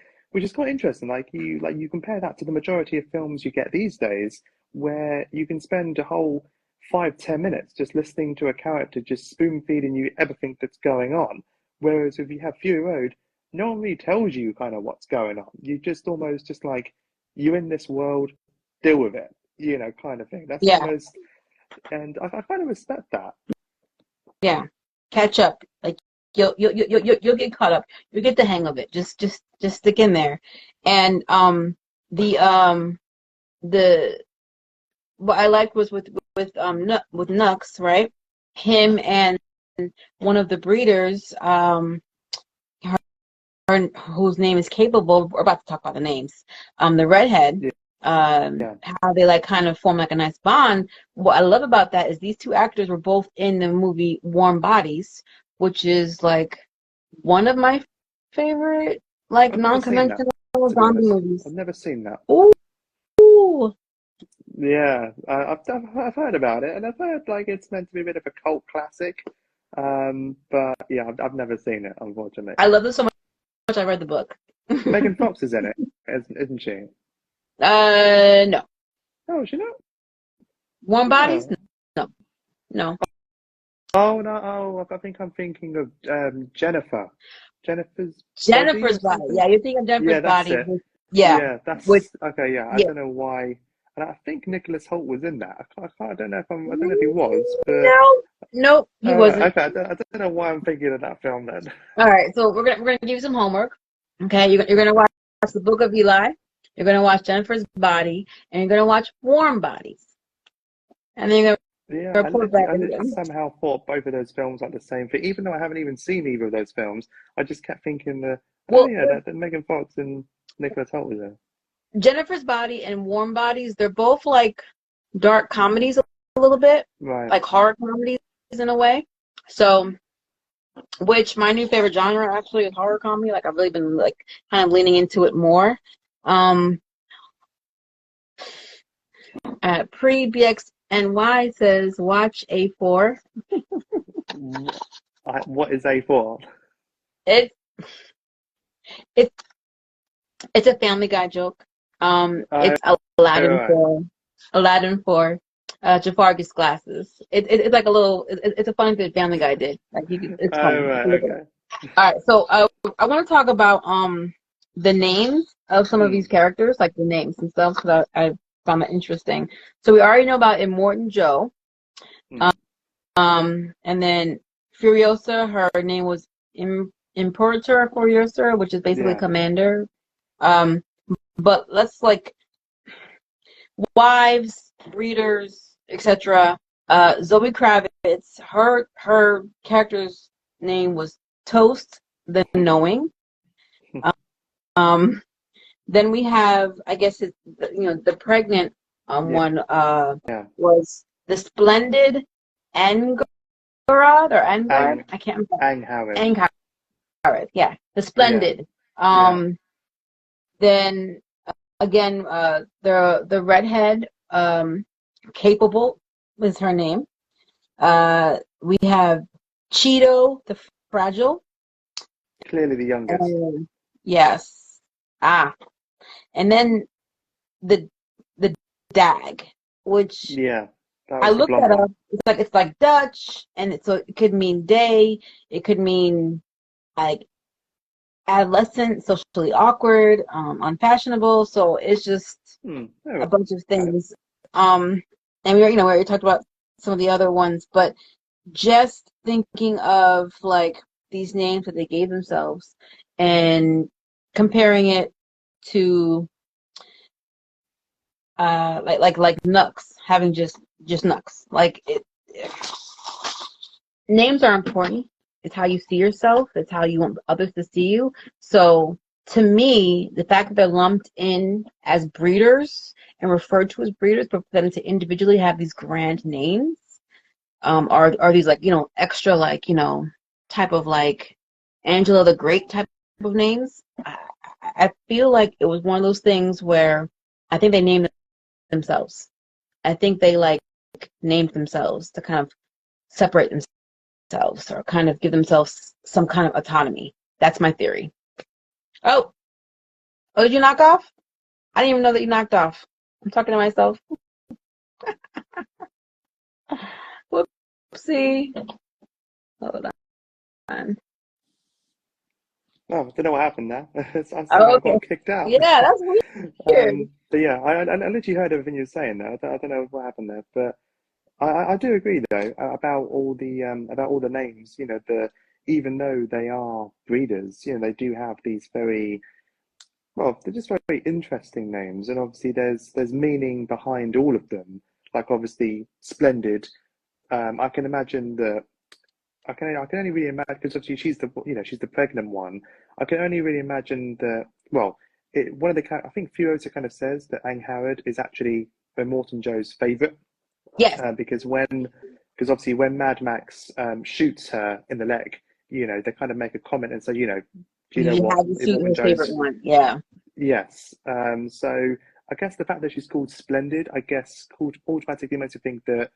quite interesting. Like you compare that to the majority of films you get these days, where you can spend a whole 5, 10 minutes just listening to a character just spoon feeding you everything that's going on. Whereas if you have Fury Road, no one really tells you kind of what's going on. You just almost just like you're in this world, deal with it, you know, kind of thing. That's yeah, almost, and I kind of respect that. yeah. Catch up. Like you'll get caught up. You'll get the hang of it. Just stick in there. And the the what I liked was with Nux, right? Him and one of the breeders, whose name is capable. We're about to talk about the names. The redhead. Yeah, yeah. How they like kind of form like a nice bond. What I love about that is these two actors were both in the movie Warm Bodies, which is like one of my favorite like I've never seen that, non-conventional to be zombie honest. movies. I've never seen that. Ooh, Yeah, I've heard about it, and I've heard like it's meant to be a bit of a cult classic. But yeah, I've never seen it, unfortunately. I love this so much. I read the book. Megan Fox is in it, isn't she? No. Oh, is she not? Warm Bodies? Oh, No, no. oh no. Oh, I think I'm thinking of Jennifer's body Jennifer's or Body. something. Yeah, you're thinking of Yeah, Jennifer's that's Body. it. Yeah, Yeah, with that's okay. Yeah, I yeah. don't know why, and I think Nicholas Hoult was in that. I don't know if I don't know if he was, but No, nope, he oh, right, wasn't. okay. I don't know why I'm thinking of that film then. All right, so we're gonna give you some homework. Okay, you're gonna watch the Book of Eli. You're gonna watch Jennifer's Body, and you're gonna watch Warm Bodies, and then you're Yeah, gonna report back. I literally somehow thought both of those films like the same thing, even though I haven't even seen either of those films. I just kept thinking oh Well, yeah, that Megan Fox and Nicholas Hoult was there. Jennifer's Body and Warm Bodies, they're both like dark comedies a little bit, Right. like horror comedies in a way. So, which my new favorite genre actually is horror comedy. Like I've really been like kind of leaning into it more. Um, Pre BXNY says watch A4. What is A4? It it it's a Family Guy joke. Oh, It's Aladdin right. for Aladdin for Jafar gets glasses. It's like a little. It's a funny thing that Family Guy did. Like it's Oh, funny. You right. can look it up. Okay. All right, so I want to talk about the names of some of these Hmm. characters, like the names themselves, because I found that interesting. So we already know about Immortan Joe, Hmm. and then Furiosa. Her name was Imperator Furiosa, which is basically Yeah. commander. Um, but let's like wives, breeders, etc. Zoe Kravitz, her character's name was Toast the Knowing. Um, then we have, I guess it's the pregnant Yeah. one Yeah. was the Splendid Angel. Angard, Ang I can't remember. Angharad. Angard, yeah, the Yeah, Splendid. yeah. Then again, the redhead, Capable is her name. We have Cheeto, the Fragile. Clearly the youngest. Yes. Ah, and then the the Dag, which Yeah, that I was the looked blonde that one. up. It's like Dutch, and so it could mean day. It could mean like adolescent, socially awkward, unfashionable. So it's just a Oh, bunch of okay. things. Um, and we already talked about some of the other ones, but just thinking of like these names that they gave themselves and comparing it to like Nux having just Nux. Names are important. It's how you see yourself. It's how you want others to see you. So to me, the fact that they're lumped in as breeders and referred to as breeders, but for them to individually have these grand names, are these like, extra like, type of like Angela the Great type of names. I feel like it was one of those things where I think they named themselves. I think they like named themselves to kind of separate themselves or kind of give themselves some kind of autonomy. That's my theory. Oh, oh, did you knock off? I didn't even know that you knocked off. I'm talking to myself. Whoopsie. Hold on. Oh, I don't know what happened there. I Oh, somehow okay. got kicked out. Yeah, that's weird. But yeah, I literally heard everything you were saying there. I don't know what happened there, but I do agree though about all the names. Even though they are breeders, they do have these very well, they're just very interesting names, and obviously there's meaning behind all of them. Like obviously Splendid. I can imagine that I can only really imagine because obviously she's the pregnant one. I can only really imagine that. Well, one of the I think Furiosa kind of says that Angharad is actually Morton Joe's favorite Yes. because obviously when Mad Max shoots her in the leg, they kind of make a comment and say, do you know You what have to shoot Morton her favorite Joe's one. Yeah. yes. So I guess the fact that she's called Splendid, I guess, called automatically makes you think that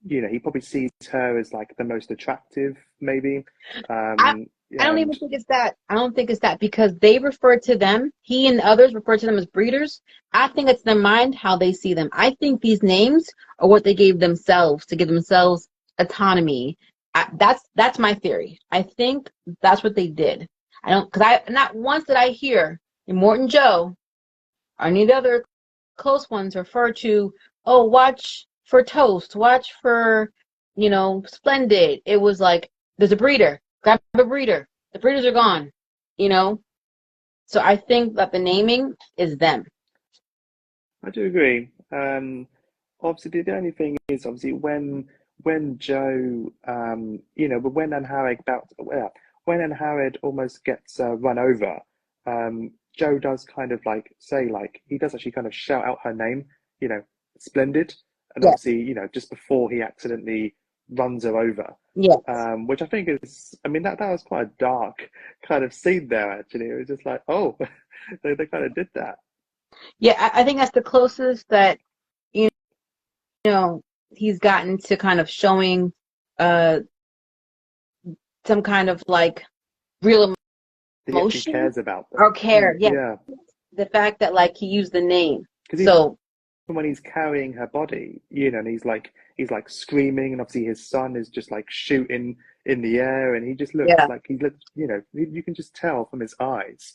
he probably sees her as like the most attractive, maybe. I Um, I don't even and think it's that. I don't think it's that because they refer to them, he and others refer to them as breeders. I think it's their mind how they see them. I think these names are what they gave themselves to give themselves autonomy. That's my theory. I think that's what they did. I don't because I not once did I hear in Morton Joe or any of the other close ones refer to, oh, watch for Toast, watch for, Splendid. It was like, there's a breeder, grab a breeder. The breeders are gone, you know? So I think that the naming is them. I do agree. Obviously, the only thing is obviously when Joe, but when Anharad almost gets run over, Joe does kind of like say like he does actually kind of shout out her name, you know, Splendid, and Yes, obviously just before he accidentally runs her over, yes. which I think is, I mean that was quite a dark kind of scene there actually. It was just like oh, they kind of did that. Yeah, I think that's the closest that, you he's gotten to kind of showing uh some kind of like real That he actually emotion cares about them. or care. Yeah, Yeah, the fact that like he used the name. because even So when he's carrying her body, and he's like screaming, and obviously his son is just like shooting in the air, and he just looks yeah. like he looks, you can just tell from his eyes,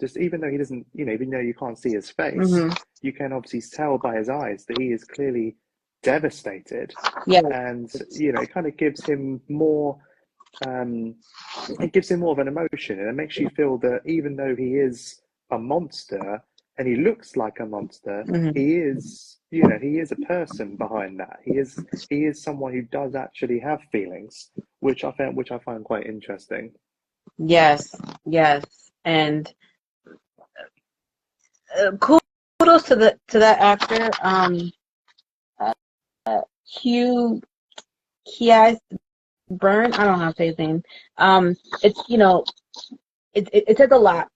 just even though he doesn't, even though you can't see his face, Hmm. you can obviously tell by his eyes that he is clearly devastated, Yeah. and it kind of gives him more. Um, it gives him more of an emotion and it makes you feel that even though he is a monster and he looks like a monster, Hmm. he is a person behind that. He is someone who does actually have feelings, which I find quite interesting. Yes, yes, and kudos to that actor, uh, Hugh Kias. Byrne, I don't know how to say his name. It's it says a lot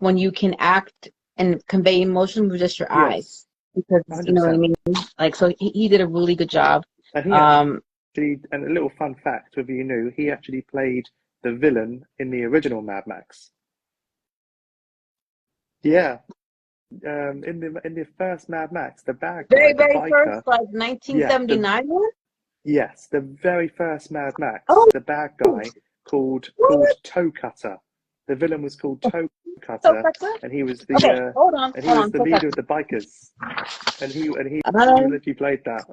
when you can act and convey emotion with just your eyes, Yes, because you know what I 100%. mean. Like, so he did a really good job. And he Um, actually, and a little fun fact, whether you knew, he actually played the villain in the original Mad Max. Yeah, in the first Mad Max, the bad guy, very the very biker. first, like Yeah, the 1979 one. yes, the very first Mad Max, Oh, the bad guy called what? Toe Cutter. The villain was called Toe So Cutter, Fletcher? and Okay, and he hold was on, the so leader of Fletcher. the bikers, and he I literally played that.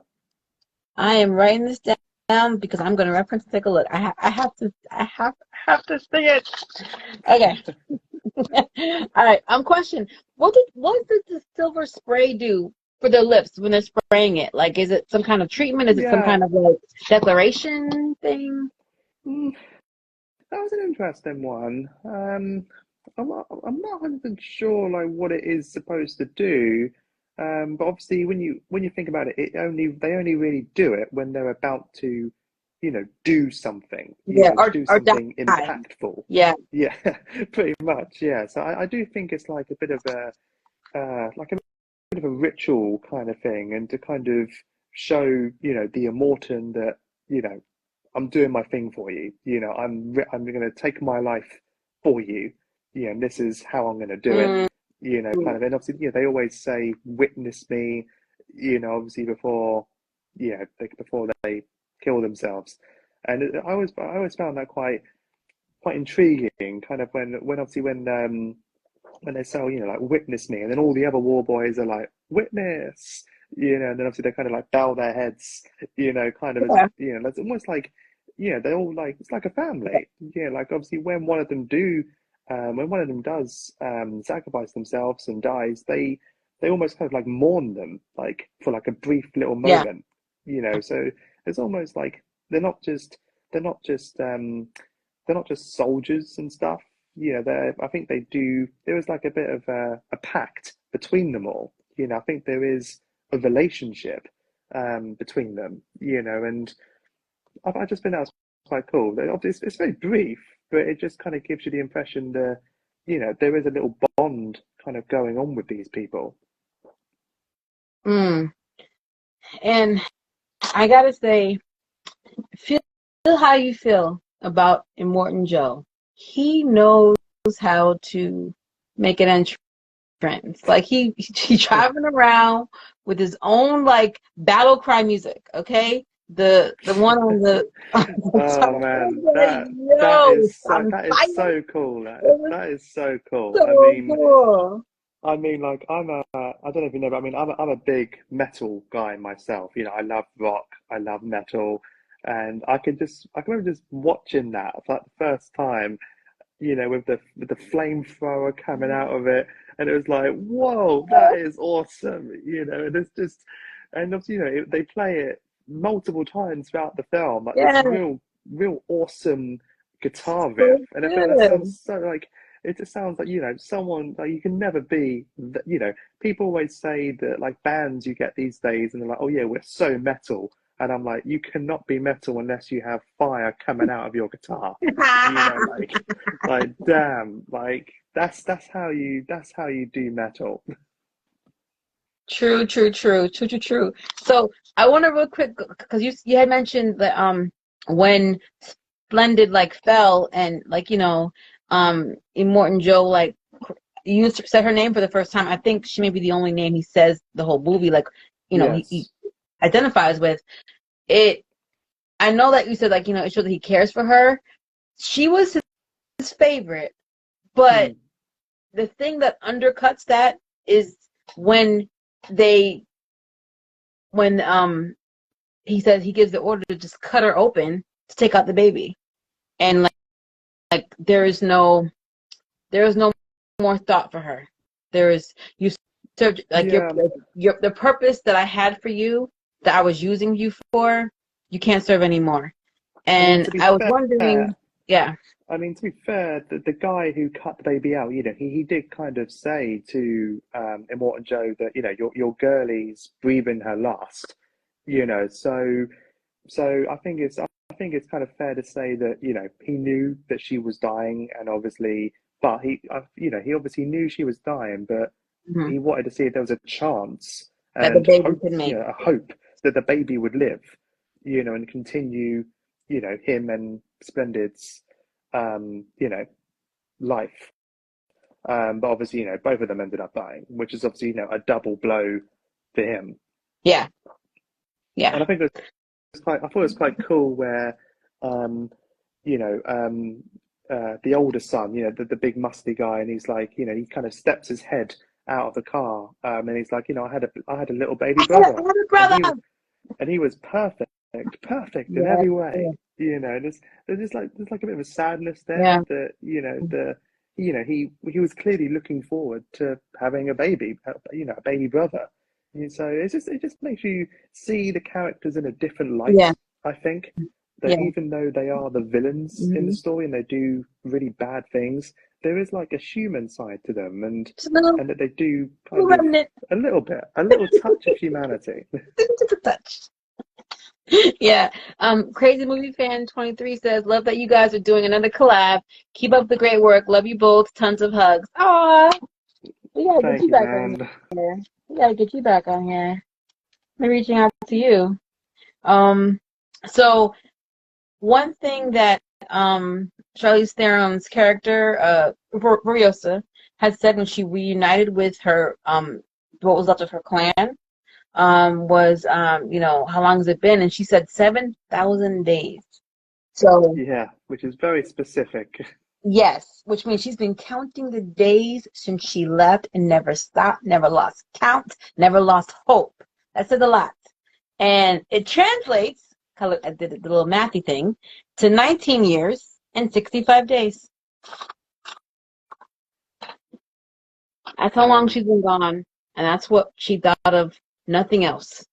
I am writing this down because I'm going to reference. Take a look. I have to see it. Okay. All right. Question. What did the silver spray do for their lips when they're spraying it? Like, is it some kind of treatment? Is it some Yeah, kind of like declaration thing? mm, that was an interesting one. I'm not 100% sure like what it is supposed to do. But obviously when you think about it, they only really do it when they're about to, do something, Yeah, do or something die. impactful. Yeah. Yeah, pretty much. Yeah. So I do think it's like a bit of a bit of a ritual kind of thing, and to kind of show, the Immortan that, you know, I'm doing my thing for you. I'm going to take my life for you. And this is how I'm going to do it. Mm, Kind of. And obviously, they always say, "Witness me." Obviously before they kill themselves. And I always found that quite intriguing. Kind of when obviously when they say, like, "Witness me," and then all the other war boys are like, "Witness," and then obviously they kind of like bow their heads, kind of as, yeah. it's almost like, they're all like, it's like a family. Like obviously when one of them does sacrifice themselves and dies, they almost kind of like mourn them, like for like a brief little Yeah. moment, so it's almost like they're not just they're not just um they're not just soldiers and stuff. I think they do. There is like a bit of a pact between them all. I think there is a relationship between them. And I just think that's quite cool. It's very brief, but it just kind of gives you the impression that there is a little bond kind of going on with these people. Mm. And I gotta say, feel how you feel about Immortan Joe. He knows how to make an entrance. Like he driving around with his own like battle cry music. Okay, the one on the, on the Oh top. man, Yo, I'm that is fighting. so cool. It was That is so cool. so cool. Like I don't know if you know, but I mean, I'm a big metal guy myself. I love rock, I love metal, and I can remember just watching that for like the first time, with the flamethrower coming out of it, and it was like, whoa, that is awesome, and it's just, and obviously, they play it multiple times throughout the film, like this Yeah, real awesome guitar riff, so and I feel like that good. sounds so like it just sounds like someone like you can never be people always say that like bands you get these days and they're like, oh yeah, we're so metal, and I'm like, you cannot be metal unless you have fire coming out of your guitar, like damn, like that's how you do metal. True, true, true, true, true, true. So I want to real quick because you had mentioned that when Splendid like fell and like Immortan Joe like said her name for the first time. I think she may be the only name he says the whole movie. Like he Yes. identifies with it. I know that you said like it shows that he cares for her. She was his favorite, but Mm. the thing that undercuts that is when they when he says he gives the order to just cut her open to take out the baby, and like there is no more thought for her. There is you served like Yeah. your the purpose that I had for you, that I was using you for, you can't serve anymore. I mean, And to be I was fair, wondering, yeah, the guy who cut the baby out, he did kind of say to Immortan Joe that, your girlie's breathing her last, so I think it's kind of fair to say that, he knew that she was dying, and obviously, but he obviously knew she was dying, but Hmm. he wanted to see if there was a chance That the and baby hope, could make a hope that the baby would live, and continue, him and Splendid's, life. But obviously, both of them ended up dying, which is obviously, a double blow for him. it. Yeah, yeah. And I think I thought it was quite cool where, um, you know, um, the older son, the big musty guy, and he's like, he kind of steps his head out of the car, and he's like, I had a little baby I brother, have a and brother. he was perfect in Yeah, every way. yeah, There's like a bit of a sadness yeah, there that, he was clearly looking forward to having a baby, a baby brother. And so it just makes you see the characters in a different light, yeah, I think. That yeah. even though they are the villains in the Mm-hmm. story and they do really bad things, there is like a human side to them, Just a little, and that they do little kind of remnant, a little touch of humanity. just a touch. Yeah. Crazy Movie Fan 23 says, "Love that you guys are doing another collab. Keep up the great work. Love you both. Tons of hugs." Aw, we gotta get Thank you you, back on man. here. We gotta get you back on here. I'm reaching out to you. Um, so one thing that Charlize Theron's character, Furiosa, had said when she reunited with her what was left of her clan, was how long has it been? And she said 7,000 days. So Yeah, which is very specific. yes, which means she's been counting the days since she left and never stopped, never lost count, never lost hope. That said a lot. And it translates, I did the little mathy thing, to 19 years and 65 days. That's how long And she's been gone. And that's what she thought of, nothing else.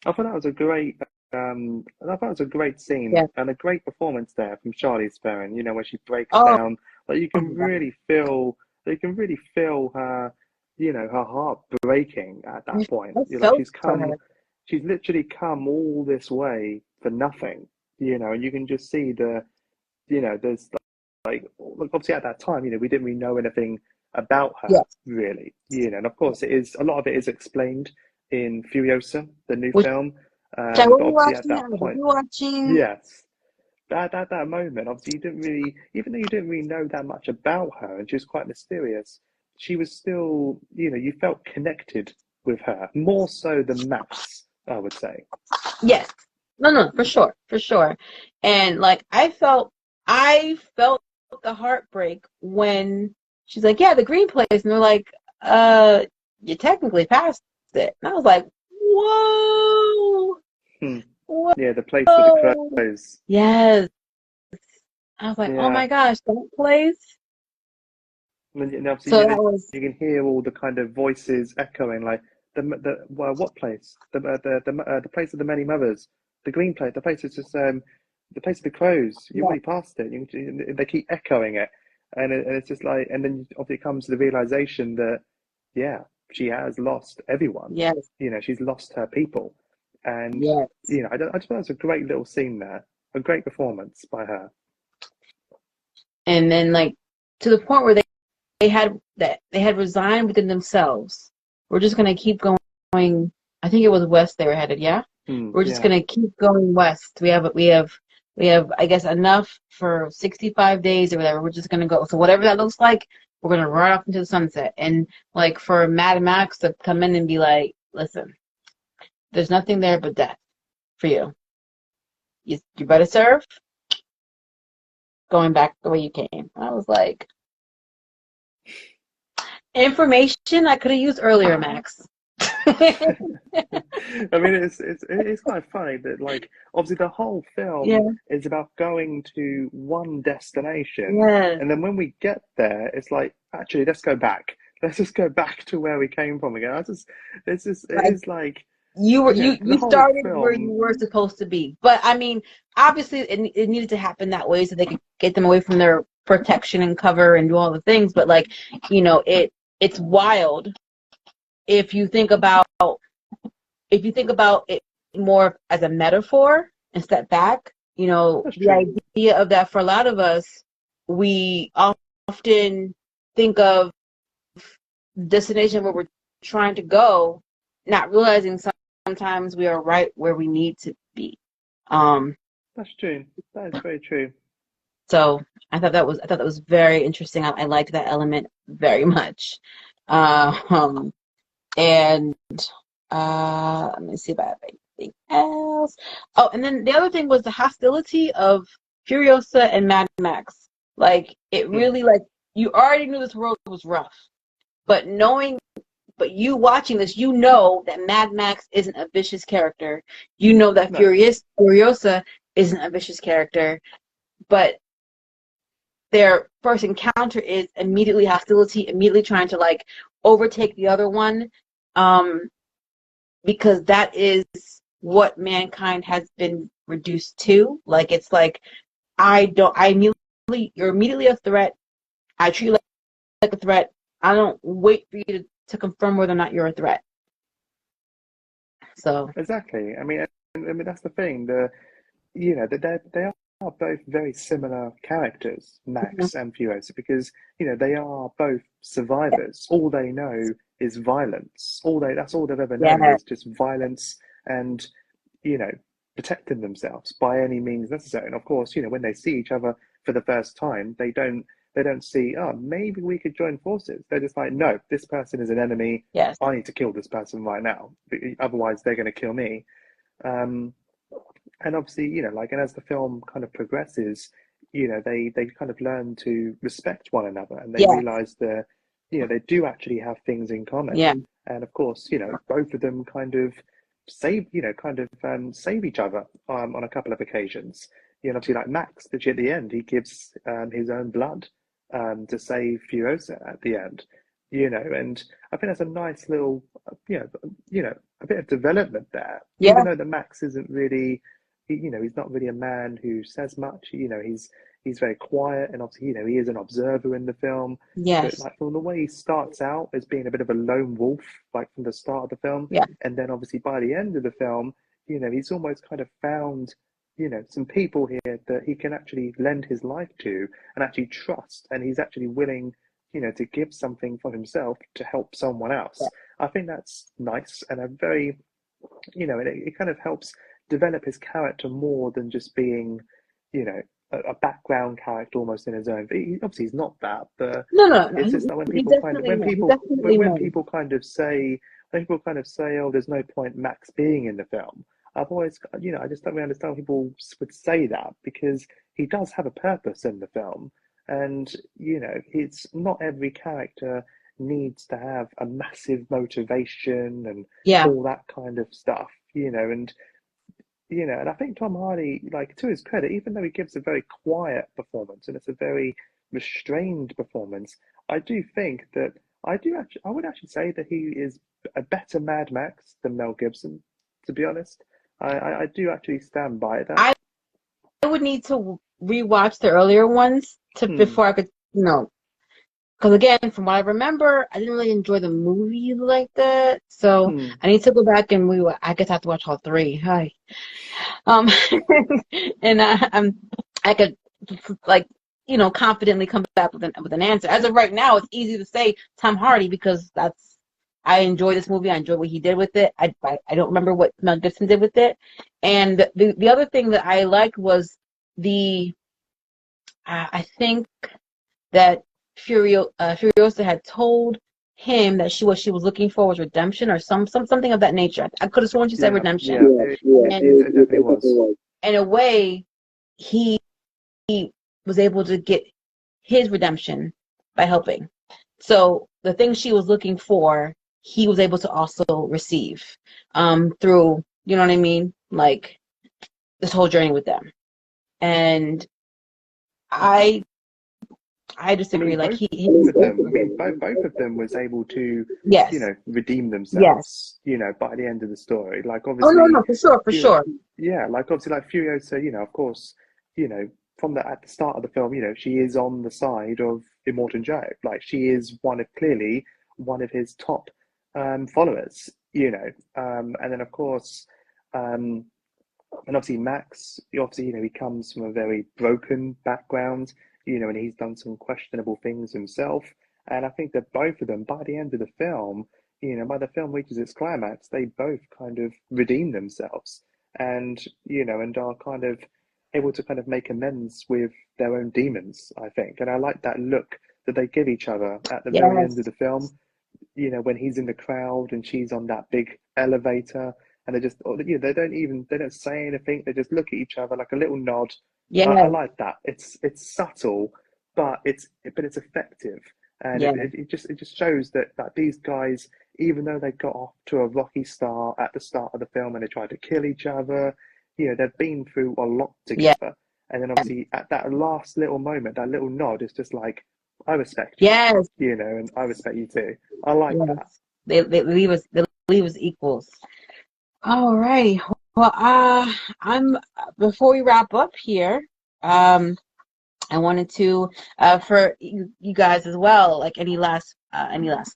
I thought that was a great, I thought it was a great scene Yeah. and a great performance there from Charlize Theron. Where she breaks Oh, down, like you can really feel her, her heart breaking at I that point. Like felt for her. she's literally come all this way for nothing. And you can just see there's like obviously at that time, we didn't really know anything about her Yes. really, and of course it is a lot of it is explained in Furiosa, the new Which film. I will But be obviously at watching. that I will be point, watching. yes, that moment, obviously you didn't really, even though you didn't really know that much about her, and she was quite mysterious, she was still, you felt connected with her more so than Max, I would say. Yes. No, no, for sure, for sure. And like I felt the heartbreak when she's like, "Yeah, the green place," and they're like, you technically passed it." And I was like, "Whoa, Hmm. Yeah, the place with the whoa." crows. Yes. I was like, "Oh Yeah. my gosh, that place." And obviously, So that was, you can hear all the kind of voices echoing, like what place? The place of the many mothers, the green place, the place is just the place of the crows. You yeah, already passed it. They keep echoing it, and it's just like, and then obviously it comes to the realization that yeah, she has lost everyone. yes, She's lost her people, and yes. I just thought it was a great little scene there, a great performance by her. And then like to the point where they had resigned within themselves. We're just gonna keep going. I think it was west they were headed. Yeah, we're just Yeah. gonna keep going west. We have I guess enough for 65 days or whatever. We're just gonna go. So whatever that looks like, we're gonna run off into the sunset. And like for Mad Max to come in and be like, listen, there's nothing there but death for you. You better serve going back the way you came. I was like, information I could have used earlier, Max. I mean, it's quite funny that like obviously the whole Yeah, film is about going to one destination, yes. and then when we get there, it's like actually let's go back. Let's just go back to where we came from again. It Like is like you were yeah, you the you whole started where you film. were supposed to be. But I mean, obviously it needed to happen that way so they could get them away from their protection and cover and do all the things. But like, it's wild if you think about it more as a metaphor and step back. That's the true. idea of that for a lot of us, we often think of destination where we're trying to go, not realizing sometimes we are right where we need to be. Um, That's true. That is very true. so I thought that was very interesting. I liked that element very much. Um, and let me see if I have anything else. Oh, and then the other thing was the hostility of Furiosa and Mad Max. Like it Hmm. really like you already knew this world was rough, but but you watching this, you know that Mad Max isn't a vicious character. You know that No, Furiosa isn't a vicious character, but their first encounter is immediately hostility, immediately trying to like overtake the other one, um, because that is what mankind has been reduced to. Like it's like I immediately you're immediately a threat. I treat you like a threat. I don't wait for you to confirm whether or not you're a threat. So exactly. I mean that's the thing. They are both very similar characters, mhm. Max and Furiosa, because they are both survivors. All they know is violence. All they That's all they've ever known Yeah, is just violence and you know protecting themselves by any means necessary. And of course, when they see each other for the first time, they don't see, oh, maybe we could join forces. They're just like, no, this person is an enemy. yes, I need to kill this person right now. Otherwise, they're going to kill me. Um, and obviously, and as the film kind of progresses, they kind of learn to respect one another, and they yes, realize that, they do actually have things in common. yeah, And of course, both of them save each other on a couple of occasions. Obviously, like Max, at the end, he gives his own blood to save Furiosa at the end. And I think that's a nice little, a bit of development there. Even yeah, though the Max isn't really, he's not really a man who says much. He's very quiet, and obviously, he is an observer in the film. But yes, like from the way he starts out as being a bit of a lone wolf, like from the start of the film, yeah, and then obviously by the end of the film, he's almost kind of found, some people here that he can actually lend his life to and actually trust, and he's actually willing, to give something for himself to help someone yeah, else. I think that's nice and a very, it kind of helps develop his character more than just being, a background character almost in his own. Obviously, he's not that, but no, no, no. it's just that He definitely more. He definitely when more. people kind of say oh, there's no point Max being in the film. I've always, I just don't really understand why people would say that, because he does have a purpose in the film, and it's not every character needs to have a massive motivation and Yeah, all that kind of stuff, and I think Tom Hardy, like, to his credit, even though he gives a very quiet performance and it's a very restrained performance, I do think that I would actually say that he is a better Mad Max than Mel Gibson, to be honest. I do actually stand by that. I would need to rewatch the earlier ones to Hmm. before I could, because again, from what I remember, I didn't really enjoy the movie like that. So Hmm. I need to go back and I guess I have to watch all three. Hi. Um, and I could like confidently come back with an answer. As of right now, it's easy to say Tom Hardy because I enjoy this movie. I enjoy what he did with it. I don't remember what Mel Gibson did with it. And the other thing that I liked was the I think that Furiosa had told him that what she was looking for was redemption or something of that nature. I could have sworn she said Yeah. redemption. Yeah. And It definitely was. in a way, he was able to get his redemption by helping. So the thing she was looking for, he was able to also receive through, you know what I mean? Like this whole journey with them. And I I I disagree. mean, Like both of them was able to, yes, redeem yes. themselves, by the end of the story. Like Oh no, obviously, no, for sure, for you, sure. yeah, like obviously, like Furiosa, of course, you know, from the at the start of the film, she is on the side of Immortan Joe. Like she is clearly one of his top followers, and then of course, um, And obviously Max, obviously, he comes from a very broken background, and he's done some questionable things himself. And I think that both of them, by the end of the film, by the film reaches its climax, they both kind of redeem themselves and, and are kind of able to kind of make amends with their own demons, I think. And I like that look that they give each other at the very end of Yes. the film, when he's in the crowd and she's on that big elevator, and they just, they don't say anything. They just look at each other like a little nod. I Yes. like that. It's subtle, but it's effective, and Yes. it just shows that these guys, even though they got off to a rocky start at the start of the film and they tried to kill each other, they've been through a lot Yes. together. And then obviously at that last little moment, that little nod is just like, I respect you, Yes. and I respect you too. I like that. Yes. They leave us equals. All right. Well, I'm before we wrap up here, I wanted to for you guys as well, like any last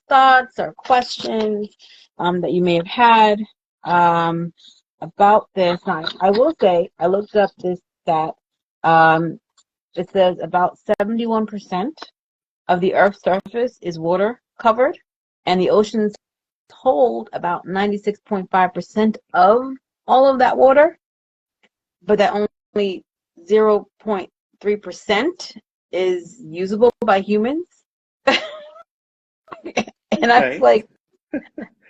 thoughts or questions that you may have had about this. Now, I will say I looked up this stat. Um, it says about 71% of the Earth's surface is water covered, and the oceans hold about 96.5% of all of that water, but that only 0.3% is usable by humans. And I was Okay. like,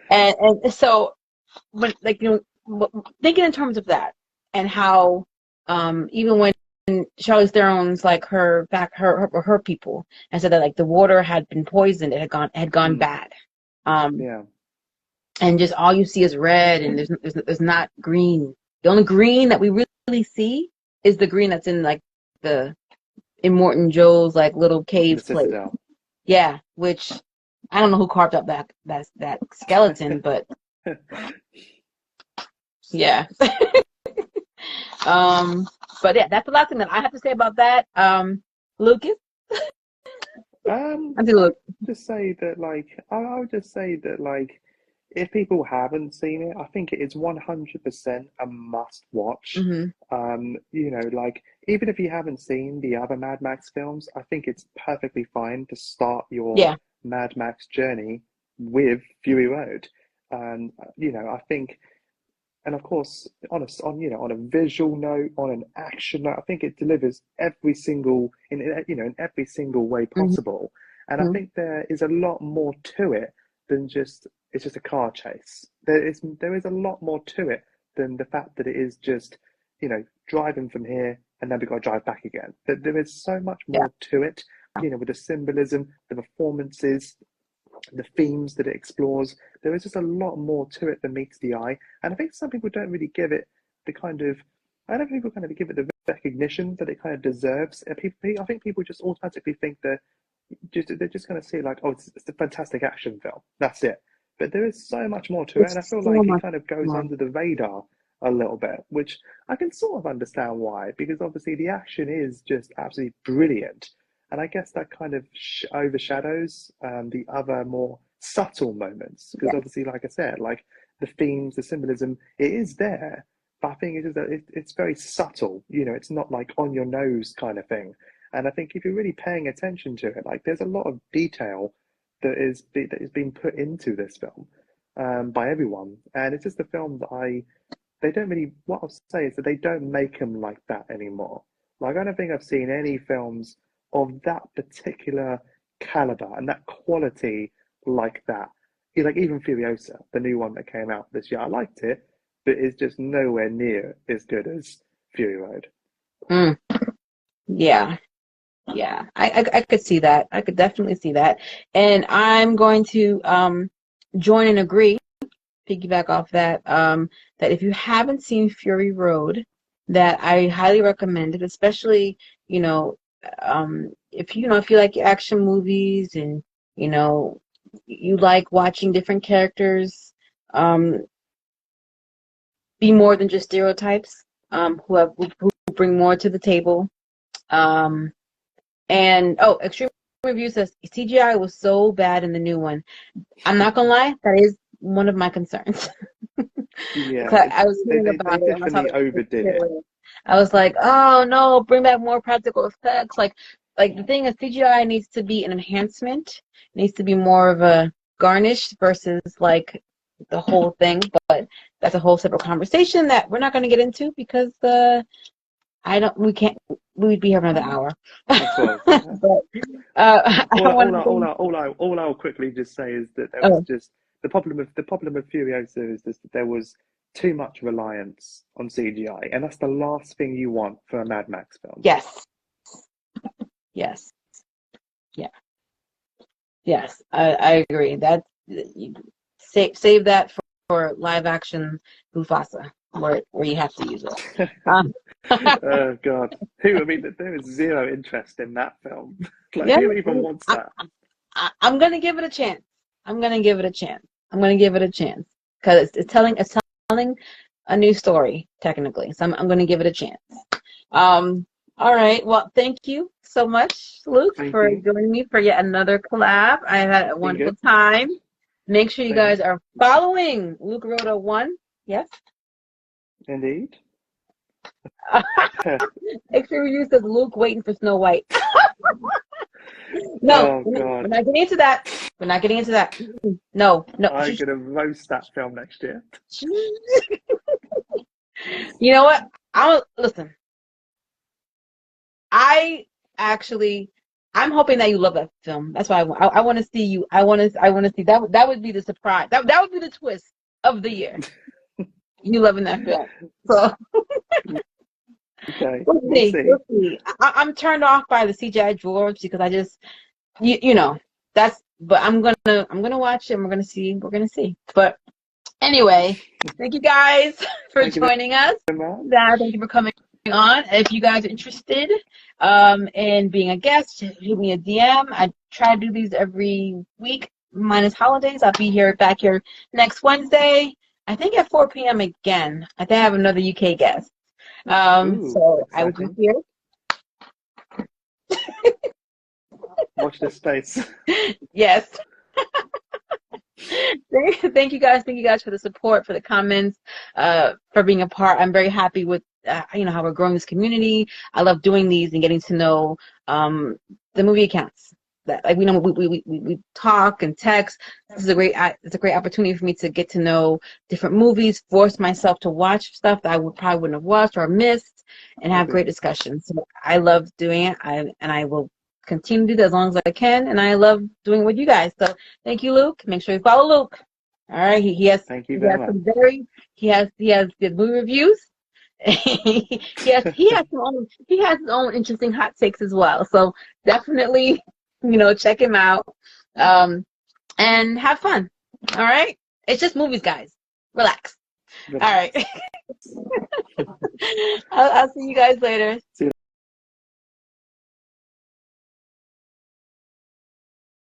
and so when, like, thinking in terms of that, and how even when Charlize Theron's like her people, and said that like the water had been poisoned, it had gone Mm, bad, yeah. and just all you see is red, and there's not green. The only green that we really see is the green that's in like the in Morton Joe's like little The cave place. Citadel. Yeah, which I don't know who carved up that skeleton, but yeah. um, but yeah, that's the last thing that I have to say about that. Lucas, Um, I think I look. just say that like I would just say that like if people haven't seen it, I think it is 100% a must watch. Hmm. Like even if you haven't seen the other Mad Max films, I think it's perfectly fine to start your Yeah, Mad Max journey with Fury Road. I think, and of course, on a visual note, on an action note, I think it delivers in every single way hmm, possible. And I think there is a lot more to it than just it's just a car chase. There is a lot more to it than the fact that it is just driving from here and then we got to drive back again. There is so much yeah, more to it. With the symbolism, the performances, the themes that it explores. There is just a lot more to it than meets the eye. And I think some people don't really give it the kind of, I don't think people kind of give it the recognition that it kind of deserves. I think people just automatically think that they're just going to see like, oh, it's a fantastic action film. That's it. But there is so much more to it. And I it's feel so like it much kind of goes more. under the radar a little bit, which I can sort of understand why, because obviously the action is just absolutely brilliant. And I guess that kind of overshadows the other more subtle moments. Because Yeah, obviously, like I said, like the themes, the symbolism, it is there. But I think it is that it's very subtle. It's not like on your nose kind of thing. And I think if you're really paying attention to it, like there's a lot of detail that is being put into this film by everyone. And it's just a film that they don't really, what I'll say is that they don't make them like that anymore. Like, I don't think I've seen any films of that particular caliber and that quality like that. Like, even Furiosa, the new one that came out this year, I liked it, but it's just nowhere near as good as Fury Road. mm, yeah, yeah. I could see that. I could definitely see that. And I'm going to join and agree, piggyback off that, that if you haven't seen Fury Road, that I highly recommend it, especially, you know, if you like action movies, and you know you like watching different characters um, be more than just stereotypes, who bring more to the table. Um, and oh, Extreme Review says CGI was so bad in the new one. I'm not gonna lie, that is one of my concerns. Yeah, I was hearing they about it when I saw definitely the overdid it. trailer. I was like, oh no, bring back more practical effects. Like the thing is, CGI needs to be an enhancement. It needs to be more of a garnish versus like the whole thing. But that's a whole separate conversation that we're not going to get into because I don't, we can't, we'd be here for another hour. Of course. But I don't want to. All I'll quickly just say is that there was Oh, just the problem with Furiosa is just that there was too much reliance on CGI, and that's the last thing you want for a Mad Max film. yes, yes, yeah, yes. I agree. That you save that for live action Mufasa, where you have to use it. Um, Oh God, who? I mean, there is zero interest in that film. Like, yeah, who even wants that? I'm gonna give it a chance. I'm gonna give it a chance. I'm gonna give it a chance because it's telling a new story technically. So I'm gonna give it a chance. All right. Well, thank you so much, Luke, Thank for you. joining me for yet another collab. I had a Been wonderful good. time. Make sure you Same here. guys are following Luke Rhoda 1. Yes. Indeed. Make sure you use this Luke waiting for Snow White. No, Oh we're God, not getting into that. We're not getting into that. No, no. I'm gonna roast that film next year. You know what? I'll listen. I actually, I'm hoping that you love that film. That's why I want to see you. I want to see that. That would be the surprise. That would be the twist of the year. You loving that film. So Okay, we'll we'll see. see. We'll see. I'm turned off by the CGI dwarves because I just, you know, that's. But I'm gonna watch it. And we're gonna see. But anyway, thank you guys for Thank you joining us. very much. Thank you for coming on. If you guys are interested in being a guest, shoot me a DM. I try to do these every week, minus holidays. I'll be back here next Wednesday. I think at 4 p.m. again. I think I have another UK guest. Ooh, So I will be exciting. here. Watch this space. Yes. Thank you guys. Thank you guys for the support, for the comments, for being a part. I'm very happy with how we're growing this community. I love doing these and getting to know the movie accounts. That like we talk and text. This is it's a great opportunity for me to get to know different movies, force myself to watch stuff that I probably wouldn't have watched or missed, and have great Agreed. discussions. So I love doing it. I will continue to do that as long as I can, and I love doing it with you guys. So thank you, Luke. Make sure you follow Luke. All right, he has Thank you he very has much. some he has good movie reviews. He has his own interesting hot takes as well. So definitely, check him out, and have fun. All right, it's just movies, guys. Relax. All right, Relax. I'll see you guys later. See you